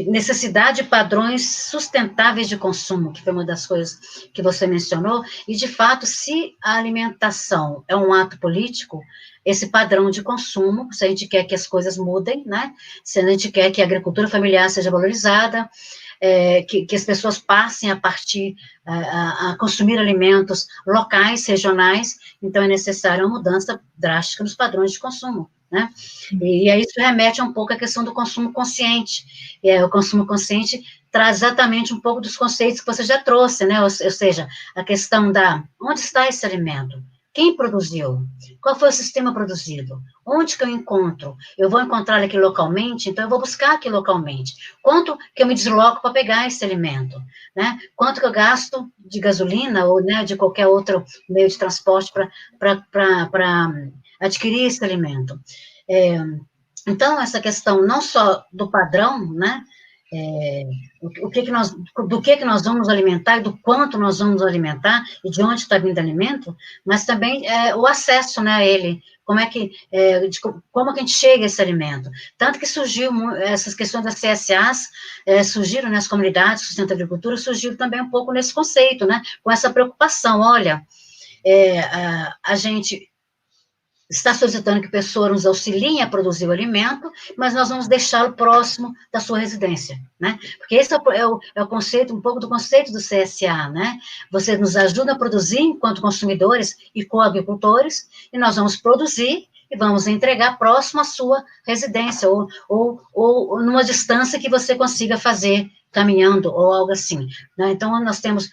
Speaker 2: necessidade de padrões sustentáveis de consumo, que foi uma das coisas que você mencionou, e, de fato, se a alimentação é um ato político, esse padrão de consumo, se a gente quer que as coisas mudem, né, se a gente quer que a agricultura familiar seja valorizada, que as pessoas passem a consumir alimentos locais, regionais, então é necessária uma mudança drástica nos padrões de consumo, né? E aí isso remete um pouco à questão do consumo consciente. O consumo consciente traz exatamente um pouco dos conceitos que você já trouxe, né? Ou seja, a questão onde está esse alimento? Quem produziu? Qual foi o sistema produzido? Onde que eu encontro? Eu vou encontrar aqui localmente, então eu vou buscar aqui localmente. Quanto que eu me desloco para pegar esse alimento? Né? Quanto que eu gasto de gasolina ou, né, de qualquer outro meio de transporte para adquirir esse alimento? Então, essa questão não só do padrão, né? Do que nós vamos alimentar e do quanto nós vamos alimentar e de onde está vindo o alimento, mas também o acesso, né, a ele, como que a gente chega a esse alimento. Tanto que surgiu essas questões das CSAs, surgiram nas comunidades, sustento agricultura, surgiu também um pouco nesse conceito, né, com essa preocupação, olha, a gente está solicitando que pessoas nos auxiliem a produzir o alimento, mas nós vamos deixá-lo próximo da sua residência, né? Porque esse é o conceito, um pouco do conceito do CSA, né? Você nos ajuda a produzir enquanto consumidores e coagricultores, e nós vamos produzir e vamos entregar próximo à sua residência, ou numa distância que você consiga fazer caminhando, ou algo assim, né? Então, nós temos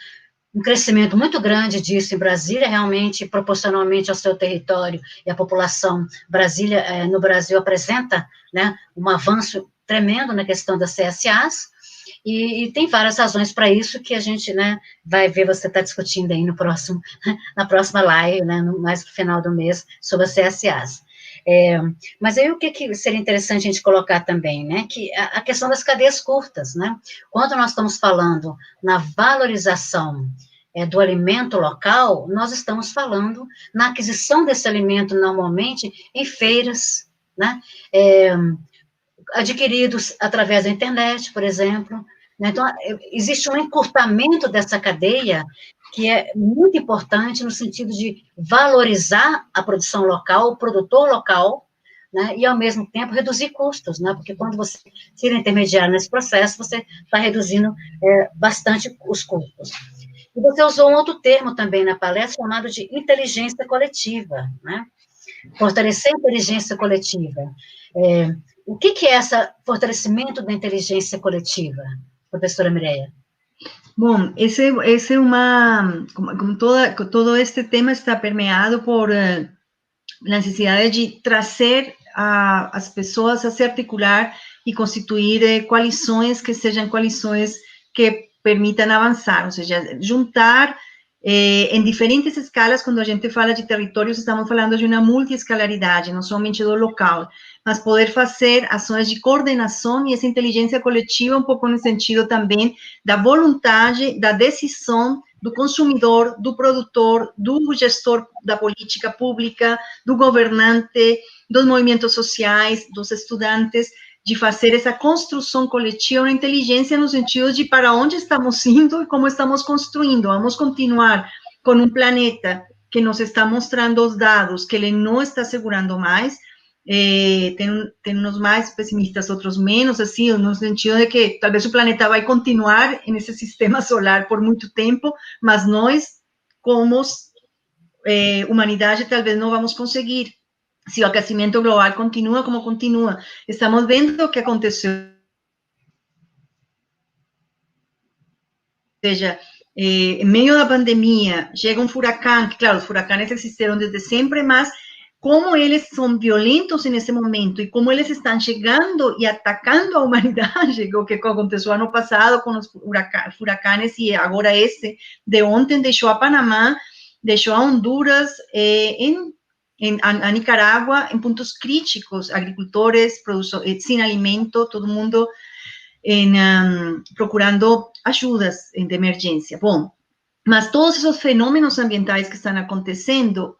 Speaker 2: um crescimento muito grande disso em Brasília, realmente, proporcionalmente ao seu território e à população. Brasília, no Brasil, apresenta, né, um avanço tremendo na questão das CSAs, e tem várias razões para isso que a gente, né, vai ver, você está discutindo aí na próxima live, né, mais no final do mês, sobre as CSAs. Mas aí o que seria interessante a gente colocar também, né, que a questão das cadeias curtas, né, quando nós estamos falando na valorização do alimento local, nós estamos falando na aquisição desse alimento, normalmente, em feiras, né, adquiridos através da internet, por exemplo, né, então, existe um encurtamento dessa cadeia que é muito importante no sentido de valorizar a produção local, o produtor local, né, e, ao mesmo tempo, reduzir custos, né, porque quando você tira intermediário nesse processo, você está reduzindo bastante os custos. E você usou um outro termo também na palestra, chamado de inteligência coletiva, né, fortalecer a inteligência coletiva. O que é esse fortalecimento da inteligência coletiva, professora Mireia?
Speaker 3: Bom, esse é como todo este tema está permeado por a necessidade de trazer as pessoas a se articular e constituir coalições que sejam coalições que permitam avançar, ou seja, juntar em diferentes escalas. Quando a gente fala de territórios, estamos falando de uma multiescalaridade, não somente do local, mas poder fazer ações de coordenação e essa inteligência coletiva, um pouco no sentido também da vontade, da decisão do consumidor, do produtor, do gestor da política pública, do governante, dos movimentos sociais, dos estudantes, de fazer essa construção coletiva, uma inteligência no sentido de para onde estamos indo e como estamos construindo. Vamos continuar com um planeta que nos está mostrando os dados, que ele não está segurando mais. Tem uns mais pessimistas, outros menos, assim, no sentido de que talvez o planeta vai continuar nesse sistema solar por muito tempo, mas nós, como humanidade, talvez não vamos conseguir. Se o aquecimento global continua como continua, estamos vendo o que aconteceu. Ou seja, em meio da pandemia, chega um furacão, que, claro, os furacões existiram desde sempre, mas como eles são violentos nesse momento e como eles estão chegando e atacando a humanidade, o que aconteceu ano passado com os furacões e agora esse de ontem deixou a Panamá, deixou a Honduras, a Nicarágua em pontos críticos, agricultores sem alimento, todo mundo procurando ajudas de emergência. Bom, Mas todos esos fenómenos ambientales que están acontecendo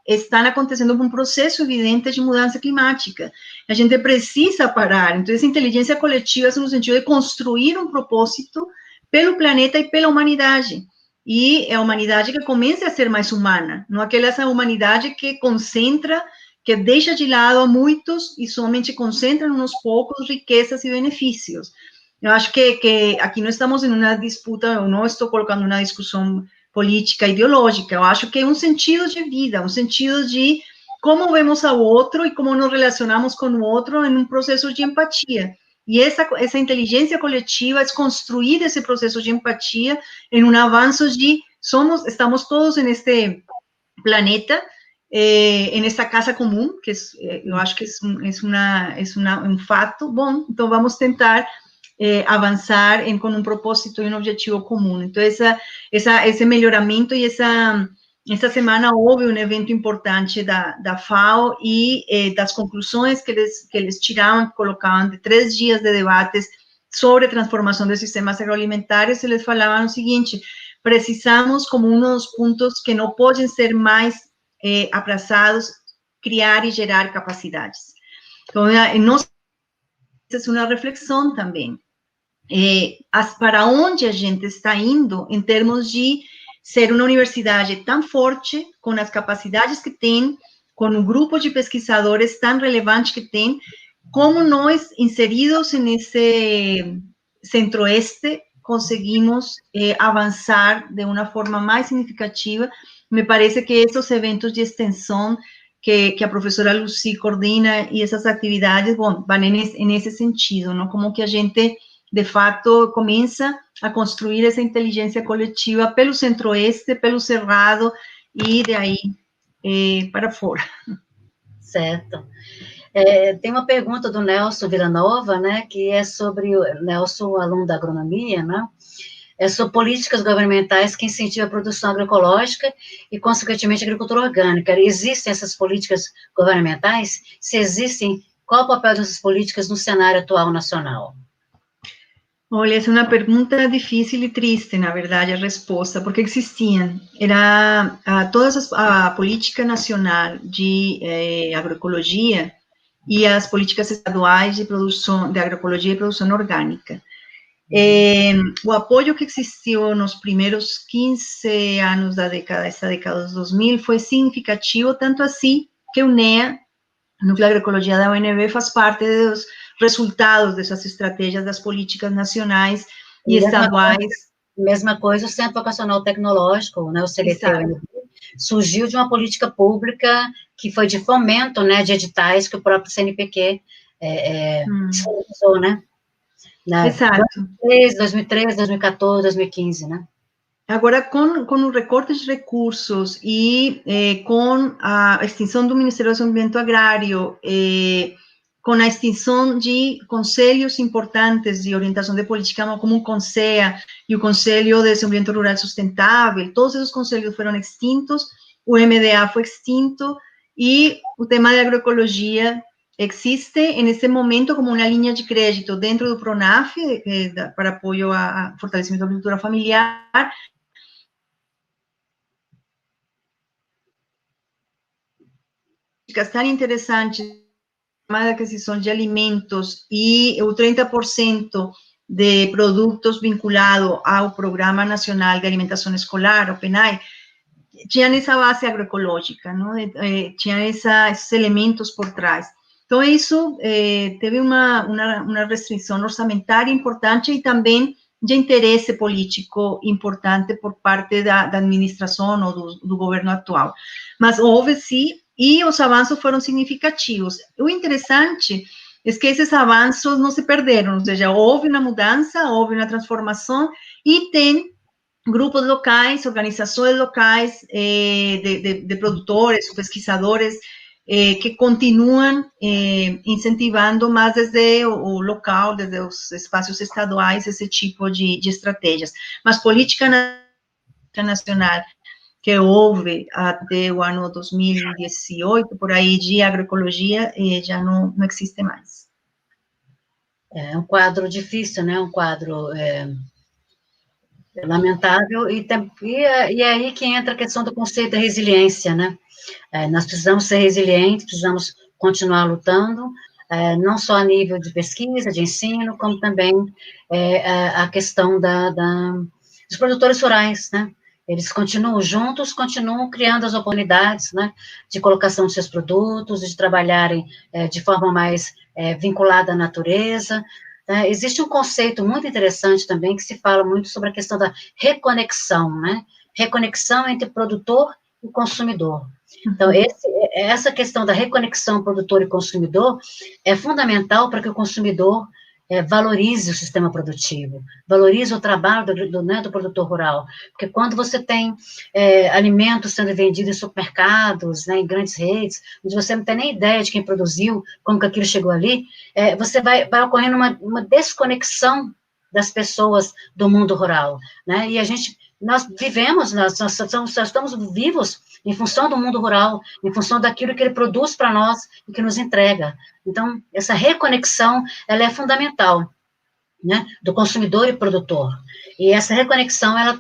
Speaker 3: por un proceso evidente de mudança climática. A gente precisa parar. Então, essa inteligência coletiva é no sentido de construir um propósito pelo planeta e pela humanidade. E a humanidade que comece a ser mais humana, não aquela humanidade que concentra, que deixa de lado a muitos e somente concentra em uns poucos riquezas e benefícios. Eu acho que aqui não estamos em uma disputa, eu não estou colocando uma discussão política ideológica, eu acho que é um sentido de vida, um sentido de como vemos ao outro e como nos relacionamos com o outro em um processo de empatia. E essa inteligência coletiva é construir esse processo de empatia em um avanço de estamos todos neste planeta, em esta casa comum, que eu acho que é um fato. Bom, então vamos tentar avançar com um propósito e um objetivo comum. Então, esse melhoramento e essa semana houve um evento importante da FAO e das conclusões que eles tiravam, colocavam de 3 dias de debates sobre transformação de sistemas agroalimentares, eles falavam o seguinte: precisamos, como um dos pontos que não podem ser mais aplazados, criar e gerar capacidades. Então, essa é uma reflexão também. Para onde a gente está indo em termos de ser uma universidade tão forte, com as capacidades que tem, com um grupo de pesquisadores tão relevante que tem, como nós, inseridos nesse centro-oeste, conseguimos avançar de uma forma mais significativa. Me parece que esses eventos de extensão que a professora Lucy coordena e essas atividades, bom, vão nesse sentido, não? Como que a gente, de fato, começa a construir essa inteligência coletiva pelo centro-oeste, pelo Cerrado e de aí para fora.
Speaker 2: Certo. Tem uma pergunta do Nelson Villanova, né, que é sobre o Nelson, aluno da agronomia, né, sobre políticas governamentais que incentivam a produção agroecológica e, consequentemente, a agricultura orgânica. Existem essas políticas governamentais? Se existem, qual o papel dessas políticas no cenário atual nacional?
Speaker 3: Olha, essa é uma pergunta difícil e triste, na verdade, a resposta, porque existiam. Era a política nacional de agroecologia e as políticas estaduais de produção de agroecologia e produção orgânica. O apoio que existiu nos primeiros 15 anos dessa década dos 2000 foi significativo, tanto assim que o NEA, o Núcleo de Agroecologia da UNB, faz parte dos resultados dessas estratégias das políticas nacionais e estaduais.
Speaker 2: Mesma coisa, o Centro Vocacional Tecnológico, né, o CVT, surgiu de uma política pública que foi de fomento, né, de editais que o próprio CNPq realizou, né?
Speaker 3: Exato.
Speaker 2: 2013, 2014, 2015, né?
Speaker 3: Agora, com o recorte de recursos e com a extinção do Ministério do Desenvolvimento Agrário, com a extinção de conselhos importantes de orientação de política, como o CONSEA e o Conselho de Desenvolvimento Rural Sustentável, todos esses conselhos foram extintos, o MDA foi extinto, e o tema de agroecologia existe, nesse momento, como uma linha de crédito dentro do PRONAF, para apoio a fortalecimento da agricultura familiar, tão interessantes, a aquisição de alimentos e o 30% de produtos vinculados ao Programa Nacional de Alimentação Escolar, o PNAE, tinham essa base agroecológica, não? Tinham esses elementos por trás. Então, isso teve uma restrição orçamentária importante e também de interesse político importante por parte da administração ou do governo atual. Mas houve, sim, e os avanços foram significativos. O interessante é que esses avanços não se perderam, ou seja, houve uma mudança, houve uma transformação, e tem grupos locais, organizações locais de produtores, pesquisadores, que continuam incentivando mais desde o local, desde os espaços estaduais, esse tipo de estratégias. Mas política nacional que houve até o ano 2018, por aí, de agroecologia, já não existe mais.
Speaker 2: É um quadro difícil, né? Um quadro É lamentável, e é aí que entra a questão do conceito da resiliência, né? Nós precisamos ser resilientes, precisamos continuar lutando, não só a nível de pesquisa, de ensino, como também a questão dos produtores rurais, né? Eles continuam juntos, continuam criando as oportunidades, né, de colocação de seus produtos, de trabalharem de forma mais vinculada à natureza. Existe um conceito muito interessante também, que se fala muito sobre a questão da reconexão, né? Reconexão entre produtor e consumidor. Então, essa questão da reconexão produtor e consumidor é fundamental para que o consumidor valorize o sistema produtivo, valorize o trabalho do produtor rural, porque quando você tem alimentos sendo vendidos em supermercados, né, em grandes redes, onde você não tem nem ideia de quem produziu, como que aquilo chegou ali, você vai ocorrendo uma desconexão das pessoas do mundo rural, né, e nós vivemos, nós estamos vivos em função do mundo rural, em função daquilo que ele produz para nós e que nos entrega. Então, essa reconexão, ela é fundamental, né, do consumidor e produtor. E essa reconexão, ela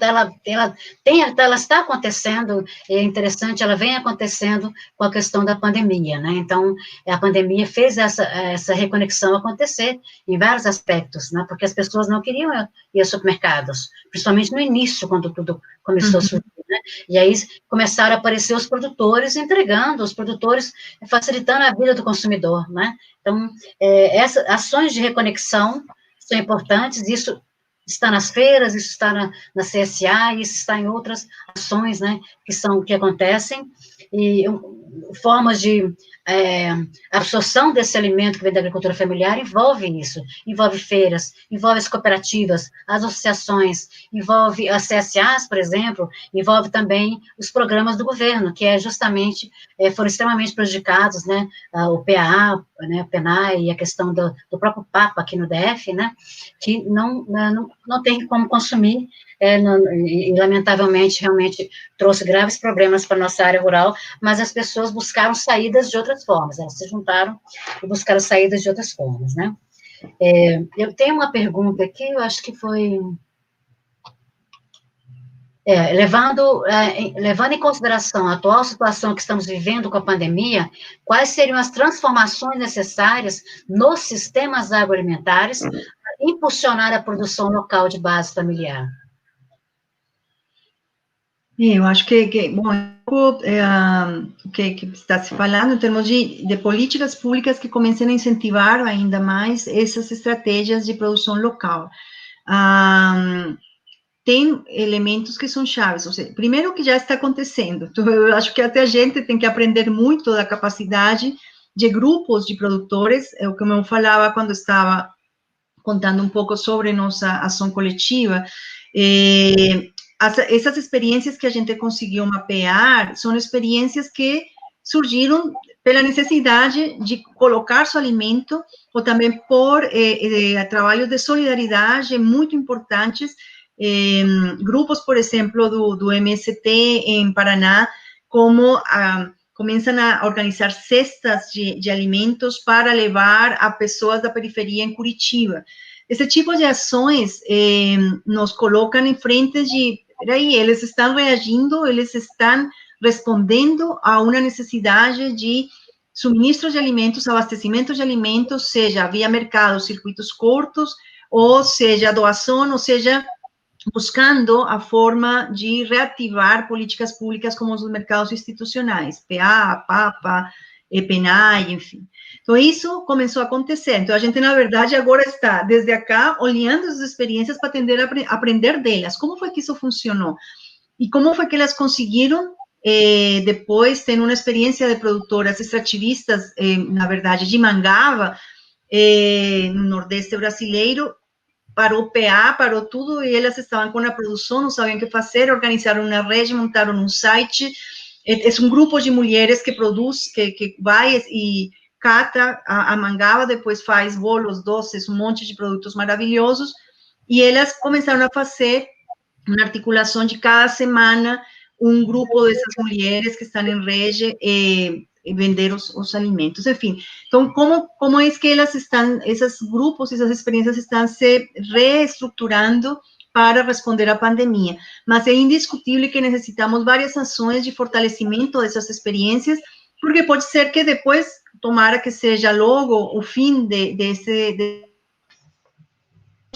Speaker 2: está acontecendo, é interessante, ela vem acontecendo com a questão da pandemia, né, então, a pandemia fez essa reconexão acontecer em vários aspectos, né, porque as pessoas não queriam ir aos supermercados, principalmente no início, quando tudo começou a surgir, né, e aí começaram a aparecer os produtores entregando, os produtores facilitando a vida do consumidor, né, então, essas ações de reconexão são importantes, isso está nas feiras, isso está na CSA, isso está em outras ações, né, que acontecem, e formas de absorção desse alimento que vem da agricultura familiar envolve isso, envolve feiras, envolve as cooperativas, as associações, envolve as CSAs, por exemplo, envolve também os programas do governo, que justamente foram extremamente prejudicados, né, o PAA, né, o PENAI, e a questão do próprio Papa aqui no DF, né, que não tem como consumir, e lamentavelmente, realmente, trouxe graves problemas para a nossa área rural, mas as pessoas buscaram saídas de outras formas, elas se juntaram e buscaram saídas de outras formas, né. Eu tenho uma pergunta aqui, eu acho que foi... levando em consideração a atual situação que estamos vivendo com a pandemia, quais seriam as transformações necessárias nos sistemas agroalimentares para impulsionar a produção local de base familiar?
Speaker 3: Eu acho bom, o que está se falando em termos de políticas públicas que comecem a incentivar ainda mais essas estratégias de produção local. Tem elementos que são chaves, ou seja, primeiro que já está acontecendo, então eu acho que até a gente tem que aprender muito da capacidade de grupos de produtores, é o que eu falava quando estava contando um pouco sobre nossa ação coletiva, essas experiências que a gente conseguiu mapear são experiências que surgiram pela necessidade de colocar seu alimento, ou também por trabalhos de solidariedade muito importantes, grupos, por exemplo, do MST em Paraná, como começam a organizar cestas de alimentos para levar a pessoas da periferia em Curitiba. Esse tipo de ações nos colocam em frente de, peraí, eles estão reagindo, eles estão respondendo a uma necessidade de suministro de alimentos, abastecimento de alimentos, seja via mercado, circuitos curtos, ou seja doação, ou seja buscando a forma de reativar políticas públicas como os mercados institucionais, PA, PAPA, PENAI, enfim. Então, isso começou a acontecer. Então, a gente, na verdade, agora está, desde acá, olhando as experiências para aprender delas. Como foi que isso funcionou? E como foi que elas conseguiram, depois, ter uma experiência de produtoras extrativistas, na verdade, de Mangaba, no Nordeste brasileiro, parou o PA, parou tudo, e elas estavam com a produção, não sabiam o que fazer, organizaram uma rede, montaram um site, é um grupo de mulheres que produz, que vai e cata a mangaba, depois faz bolos, doces, um monte de produtos maravilhosos, e elas começaram a fazer uma articulação de cada semana, um grupo dessas mulheres que estão em rede, vender os alimentos, enfim. Então, como é que elas estão, esses grupos, essas experiências estão se reestruturando para responder à pandemia. Mas é indiscutível que necessitamos várias ações de fortalecimento dessas experiências, porque pode ser que depois, tomara que seja logo o fim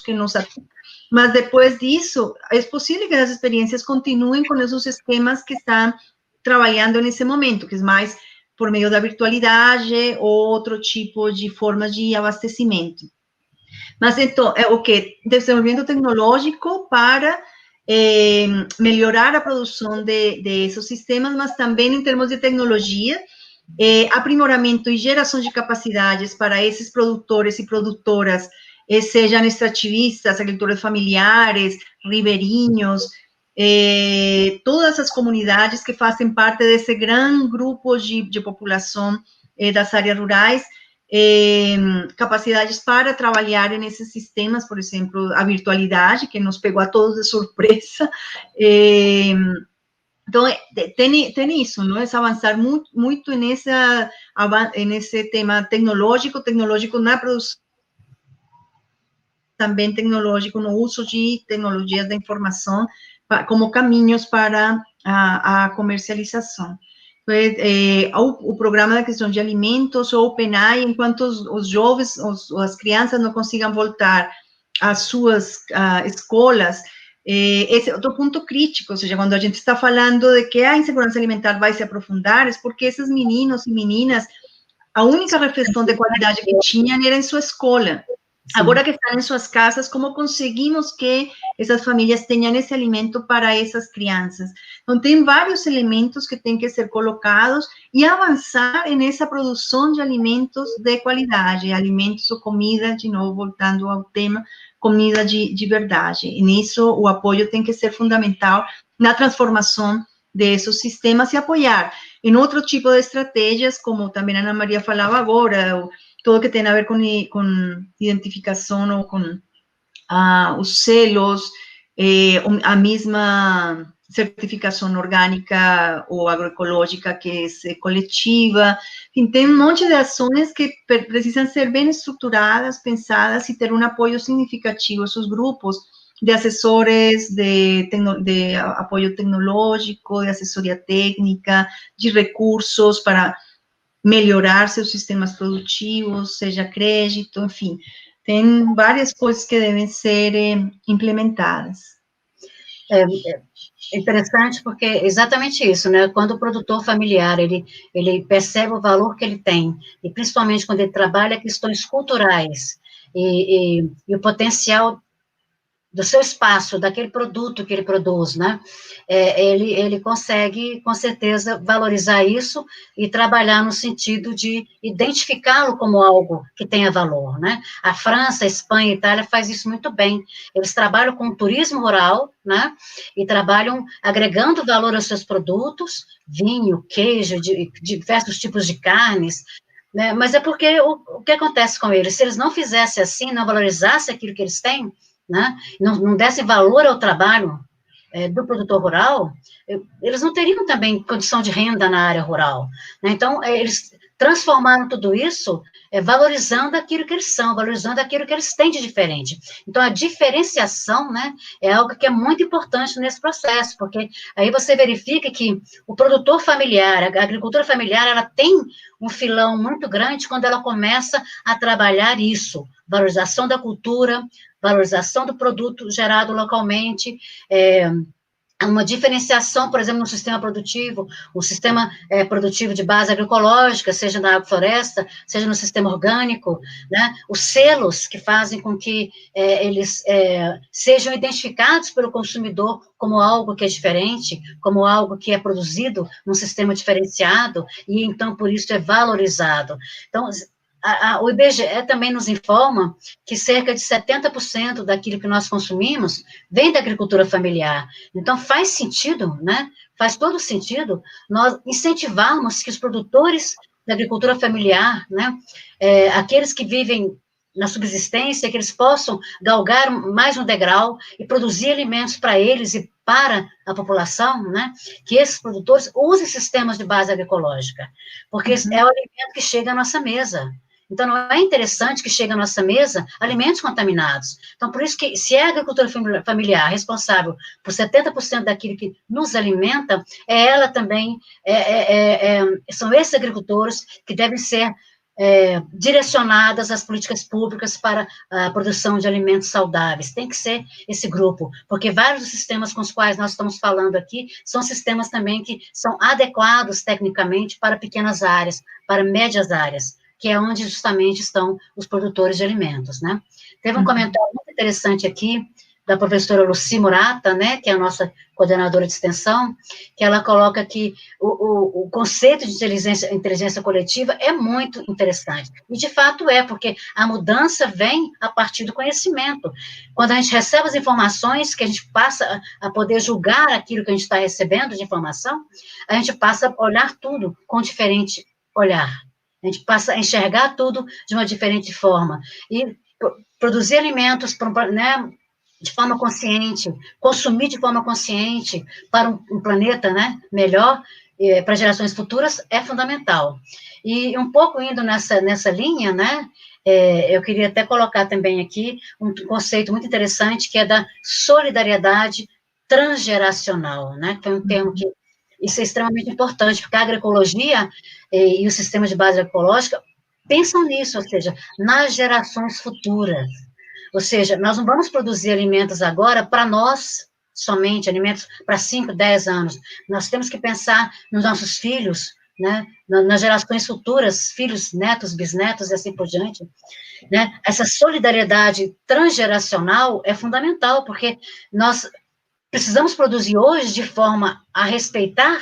Speaker 3: que nos atende, mas depois disso, é possível que as experiências continuem com esses esquemas que estão trabalhando nesse momento, que é mais por meio da virtualidade ou outro tipo de formas de abastecimento. Mas, então, é o que? Desenvolvimento tecnológico para melhorar a produção de esses sistemas, mas também em termos de tecnologia, aprimoramento e geração de capacidades para esses produtores e produtoras, sejam extrativistas, agricultores familiares, ribeirinhos, todas as comunidades que fazem parte desse grande grupo de população das áreas rurais, capacidades para trabalhar nesses sistemas, por exemplo, a virtualidade, que nos pegou a todos de surpresa. Então, tem isso, não é? Avançar muito nesse tema tecnológico na produção, também tecnológico no uso de tecnologias da informação como caminhos para a comercialização. O programa da questão de alimentos, o OpenAI, enquanto os jovens, as crianças não consigam voltar às suas escolas, esse é outro ponto crítico, ou seja, quando a gente está falando de que a insegurança alimentar vai se aprofundar, é porque esses meninos e meninas, a única refeição de qualidade que tinham era em sua escola. Sim. Agora que estão em suas casas, como conseguimos que essas famílias tenham esse alimento para essas crianças? Então, tem vários elementos que têm que ser colocados e avançar nessa produção de alimentos de qualidade, alimentos ou comida, de novo, voltando ao tema, comida de verdade. E nisso, o apoio tem que ser fundamental na transformação desses sistemas e apoiar em outro tipo de estratégias, como também a Ana Maria falava agora, tudo que tem a ver com identificação ou com os selos, a mesma certificação orgânica ou agroecológica que é coletiva. Enfim, tem um monte de ações que precisam ser bem estruturadas, pensadas e ter um apoio significativo a esses grupos de assessores, de apoio tecnológico, de assessoria técnica, de recursos para melhorar seus sistemas produtivos, seja crédito, enfim, tem várias coisas que devem ser implementadas.
Speaker 2: É interessante porque é exatamente isso, né? Quando o produtor familiar, ele percebe o valor que ele tem, e principalmente quando ele trabalha questões culturais, e o potencial do seu espaço, daquele produto que ele produz, né? Ele consegue, com certeza, valorizar isso e trabalhar no sentido de identificá-lo como algo que tenha valor, né? A França, a Espanha, a Itália faz isso muito bem. Eles trabalham com o turismo rural, né? E trabalham agregando valor aos seus produtos, vinho, queijo, diversos tipos de carnes, né? Mas é porque o que acontece com eles? Se eles não fizessem assim, não valorizassem aquilo que eles têm, né? Não desse valor ao trabalho do produtor rural, eles não teriam também condição de renda na área rural, né? Então, eles transformaram tudo isso valorizando aquilo que eles são, valorizando aquilo que eles têm de diferente. Então, a diferenciação, né, é algo que é muito importante nesse processo, porque aí você verifica que o produtor familiar, a agricultura familiar, ela tem um filão muito grande quando ela começa a trabalhar isso, valorização da cultura, valorização do produto gerado localmente, uma diferenciação, por exemplo, no sistema produtivo, o sistema produtivo de base agroecológica, seja na agrofloresta, seja no sistema orgânico, né? Os selos que fazem com que eles sejam identificados pelo consumidor como algo que é diferente, como algo que é produzido num sistema diferenciado, e então, por isso, é valorizado. Então, o IBGE também nos informa que cerca de 70% daquilo que nós consumimos vem da agricultura familiar. Então, faz sentido, né? Faz todo sentido nós incentivarmos que os produtores da agricultura familiar, né? Aqueles que vivem na subsistência, que eles possam galgar mais um degrau e produzir alimentos para eles e para a população, né? Que esses produtores usem sistemas de base agroecológica, porque é o alimento que chega à nossa mesa. Então, não é interessante que chegue à nossa mesa alimentos contaminados. Então, por isso que, se é a agricultura familiar responsável por 70% daquilo que nos alimenta, é ela também, são esses agricultores que devem ser direcionadas às políticas públicas para a produção de alimentos saudáveis. Tem que ser esse grupo, porque vários dos sistemas com os quais nós estamos falando aqui são sistemas também que são adequados tecnicamente para pequenas áreas, para médias áreas, que é onde justamente estão os produtores de alimentos, né? Teve um comentário muito interessante aqui, da professora Lucy Murata, né, que é a nossa coordenadora de extensão, que ela coloca que o conceito de inteligência coletiva é muito interessante. E, de fato, porque a mudança vem a partir do conhecimento. Quando a gente recebe as informações, que a gente passa a poder julgar aquilo que a gente está recebendo de informação, a gente passa a olhar tudo com diferente olhar. A gente passa a enxergar tudo de uma diferente forma. E produzir alimentos, né, de forma consciente, consumir de forma consciente para um planeta, né, melhor, para gerações futuras, é fundamental. E um pouco indo nessa linha, né, eu queria até colocar também aqui um conceito muito interessante, que é da solidariedade transgeracional, né, que é um termo que isso é extremamente importante, porque a agroecologia e o sistema de base agroecológica pensam nisso, ou seja, nas gerações futuras. Ou seja, nós não vamos produzir alimentos agora para nós, somente, alimentos para 5, 10 anos. Nós temos que pensar nos nossos filhos, né, nas gerações futuras, filhos, netos, bisnetos e assim por diante. Né? Essa solidariedade transgeracional é fundamental, porque nós precisamos produzir hoje de forma a respeitar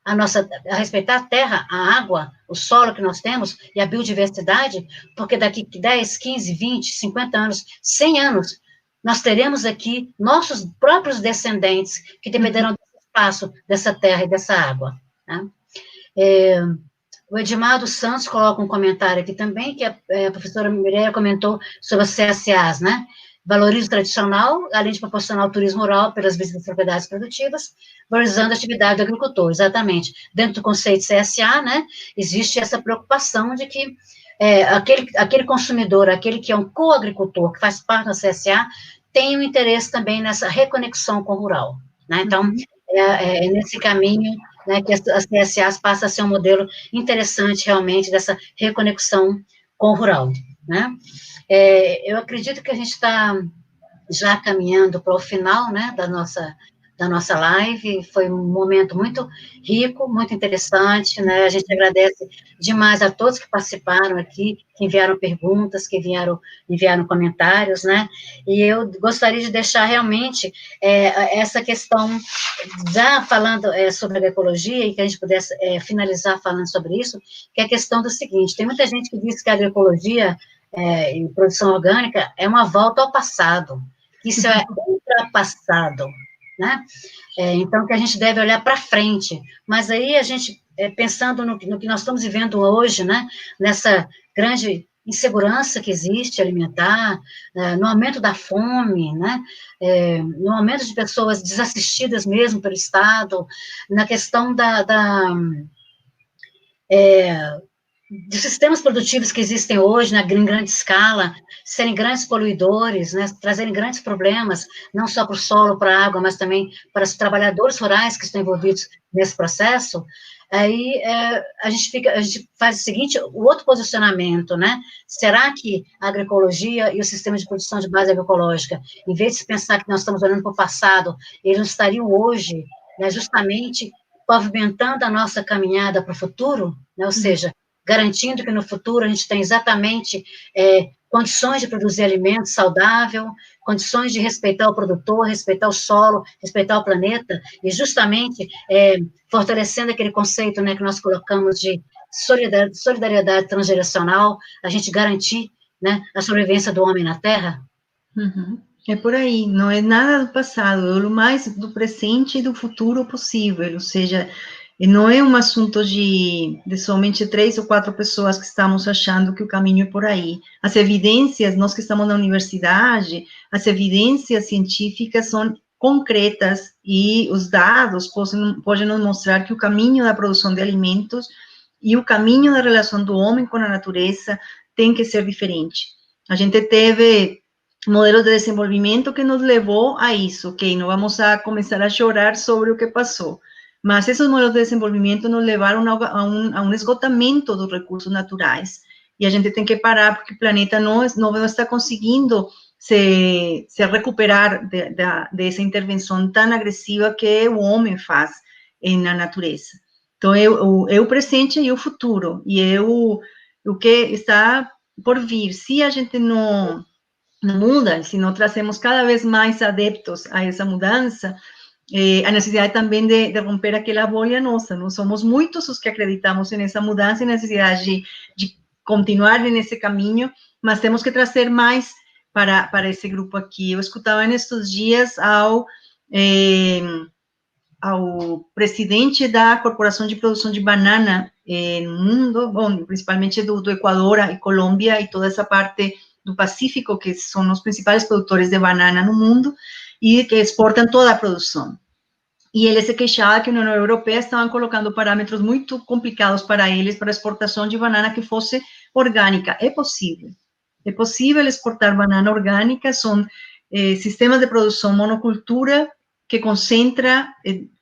Speaker 2: a respeitar a terra, a água, o solo que nós temos e a biodiversidade, porque daqui 10, 15, 20, 50 anos, 100 anos, nós teremos aqui nossos próprios descendentes que dependerão desse espaço, dessa terra e dessa água. Né? O Edmar dos Santos coloca um comentário aqui também, que a professora Mireia comentou sobre as CSAs, né? Valoriza o tradicional, além de proporcionar o turismo rural pelas visitas das propriedades produtivas, valorizando a atividade do agricultor, exatamente. Dentro do conceito CSA, né, existe essa preocupação de que aquele consumidor, aquele que é um co-agricultor, que faz parte da CSA, tem um interesse também nessa reconexão com o rural. Né? Então, é nesse caminho, né, que as CSAs passam a ser um modelo interessante, realmente, dessa reconexão com o rural. Né? Eu acredito que a gente está já caminhando para o final, né, da nossa live. Foi um momento muito rico, muito interessante, né? A gente agradece demais a todos que participaram aqui, que enviaram perguntas, que enviaram comentários, né? E eu gostaria de deixar realmente essa questão, já falando sobre agroecologia, e que a gente pudesse finalizar falando sobre isso, que é a questão do seguinte: tem muita gente que diz que a agroecologia e produção orgânica é uma volta ao passado. Isso é ultrapassado, né? Então, que a gente deve olhar para frente. Mas aí a gente, pensando no que nós estamos vivendo hoje, né? Nessa grande insegurança que existe alimentar, no aumento da fome, né? No aumento de pessoas desassistidas mesmo pelo Estado, na questão de sistemas produtivos que existem hoje, em grande escala, serem grandes poluidores, né, trazerem grandes problemas, não só para o solo, para a água, mas também para os trabalhadores rurais que estão envolvidos nesse processo. Aí a gente faz o seguinte, o outro posicionamento, né? Será que a agroecologia e o sistema de produção de base agroecológica, em vez de se pensar que nós estamos olhando para o passado, eles não estariam hoje, né, justamente pavimentando a nossa caminhada para o futuro, né? Ou seja, garantindo que no futuro a gente tem exatamente condições de produzir alimentos saudável, condições de respeitar o produtor, respeitar o solo, respeitar o planeta, e justamente fortalecendo aquele conceito, né, que nós colocamos de solidariedade transgeracional, a gente garantir, né, a sobrevivência do homem na Terra.
Speaker 3: É por aí, não é nada do passado, é o mais do presente e do futuro possível, ou seja, não é um assunto de somente 3 ou 4 pessoas que estamos achando que o caminho é por aí. As evidências, nós que estamos na universidade, as evidências científicas são concretas e os dados podem nos mostrar que o caminho da produção de alimentos e o caminho da relação do homem com a natureza tem que ser diferente. A gente teve modelos de desenvolvimento que nos levou a isso, ok? Não vamos a começar a chorar sobre o que passou. Mas esses modelos de desenvolvimento nos levaram a um esgotamento dos recursos naturais. E a gente tem que parar, porque o planeta não está conseguindo se recuperar dessa intervenção tão agressiva que o homem faz na natureza. Então, é o presente e o futuro. E é o que está por vir. Se a gente não muda, se não trazemos cada vez mais adeptos a essa mudança, a necessidade também de romper aquela bolha nossa. Nós somos muitos os que acreditamos nessa mudança e necessidade de continuar nesse caminho, mas temos que trazer mais para esse grupo aqui. Eu escutava nestes dias ao presidente da Corporação de Produção de Banana no mundo, bom, principalmente do Equador e Colômbia e toda essa parte do Pacífico, que são os principais produtores de banana no mundo e que exportam toda a produção. E ele se queixava que a União Europeia estavam colocando parâmetros muito complicados para eles, para a exportação de banana que fosse orgânica. É possível exportar banana orgânica, são sistemas de produção monocultura que concentra,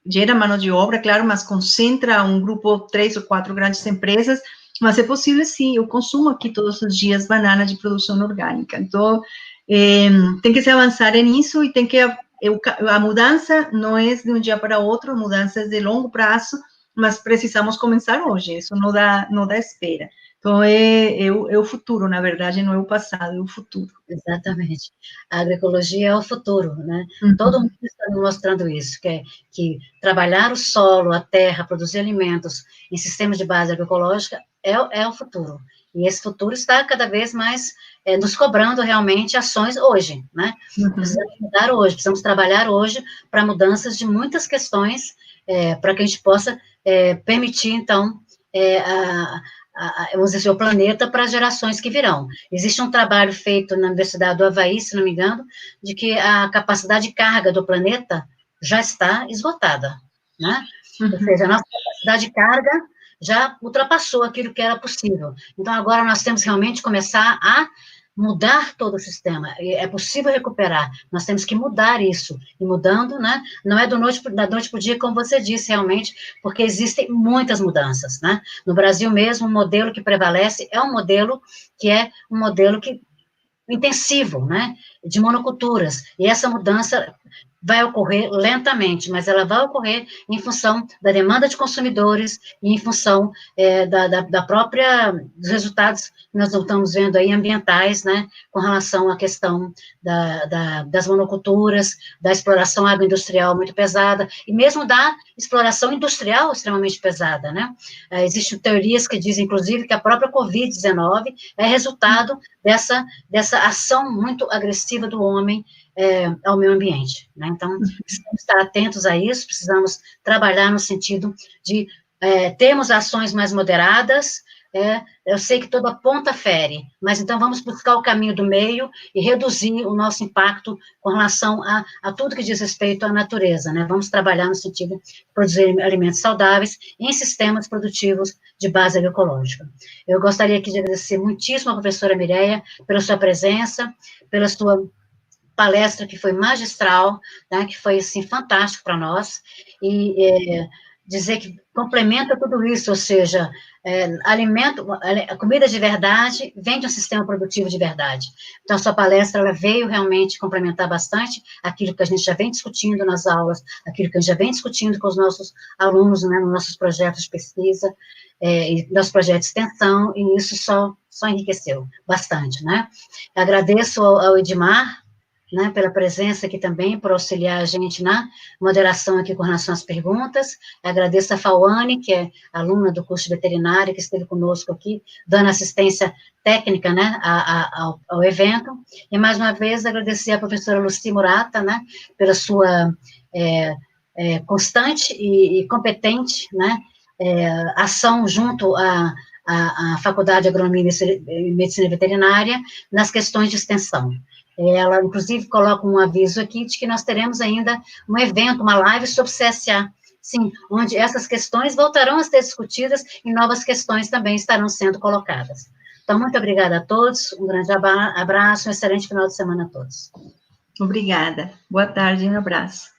Speaker 3: gera mão de obra, claro, mas concentra um grupo, 3 ou 4 grandes empresas, mas é possível, sim, eu consumo aqui todos os dias banana de produção orgânica. Então, tem que se avançar nisso e tem que... a mudança não é de um dia para outro, a mudança é de longo prazo, mas precisamos começar hoje, isso não dá espera. Então, é o futuro, na verdade, não é o passado, é o futuro.
Speaker 2: Exatamente. A agroecologia é o futuro, né? Todo mundo está mostrando isso, que trabalhar o solo, a terra, produzir alimentos em sistemas de base agroecológica é o futuro. E esse futuro está cada vez mais nos cobrando realmente ações hoje, né? Precisamos mudar hoje, precisamos trabalhar hoje para mudanças de muitas questões, para que a gente possa permitir, então, vamos dizer, o planeta para as gerações que virão. Existe um trabalho feito na Universidade do Havaí, se não me engano, de que a capacidade de carga do planeta já está esgotada, né? Ou seja, a nossa capacidade de carga já ultrapassou aquilo que era possível. Então, agora nós temos realmente que começar a mudar todo o sistema. É possível recuperar, nós temos que mudar isso. E mudando, né, não é da noite para o dia, como você disse, realmente, porque existem muitas mudanças, né? No Brasil mesmo, o modelo que prevalece é um modelo intensivo, né, de monoculturas. E essa mudança vai ocorrer lentamente, mas ela vai ocorrer em função da demanda de consumidores e em função dos resultados que nós estamos vendo aí ambientais, né, com relação à questão das monoculturas, da exploração agroindustrial muito pesada, e mesmo da exploração industrial extremamente pesada, né. Existem teorias que dizem, inclusive, que a própria Covid-19 é resultado dessa ação muito agressiva do homem ao meio ambiente, né? Então, precisamos estar atentos a isso, precisamos trabalhar no sentido de termos ações mais moderadas. Eu sei que toda ponta fere, mas então vamos buscar o caminho do meio e reduzir o nosso impacto com relação a tudo que diz respeito à natureza, né? Vamos trabalhar no sentido de produzir alimentos saudáveis em sistemas produtivos de base agroecológica. Eu gostaria aqui de agradecer muitíssimo a professora Mireia pela sua presença, pela sua palestra que foi magistral, né, que foi, assim, fantástico para nós, e dizer que complementa tudo isso, ou seja, a comida de verdade vem de um sistema produtivo de verdade. Então, a sua palestra, ela veio realmente complementar bastante aquilo que a gente já vem discutindo nas aulas, aquilo que a gente já vem discutindo com os nossos alunos, né, nos nossos projetos de pesquisa, e nossos projetos de extensão, e isso só enriqueceu bastante, né. Agradeço ao Edmar, né, pela presença aqui também, por auxiliar a gente na moderação aqui com relação às perguntas. Agradeço a Fauane, que é aluna do curso de veterinária, que esteve conosco aqui, dando assistência técnica, né, ao evento. E, mais uma vez, agradecer à professora Lucy Murata, né, pela sua constante e competente, né, ação junto à Faculdade de Agronomia e Medicina Veterinária nas questões de extensão. Ela, inclusive, coloca um aviso aqui de que nós teremos ainda um evento, uma live sobre CSA, sim, onde essas questões voltarão a ser discutidas e novas questões também estarão sendo colocadas. Então, muito obrigada a todos, um grande abraço, um excelente final de semana a todos.
Speaker 3: Obrigada. Boa tarde e um abraço.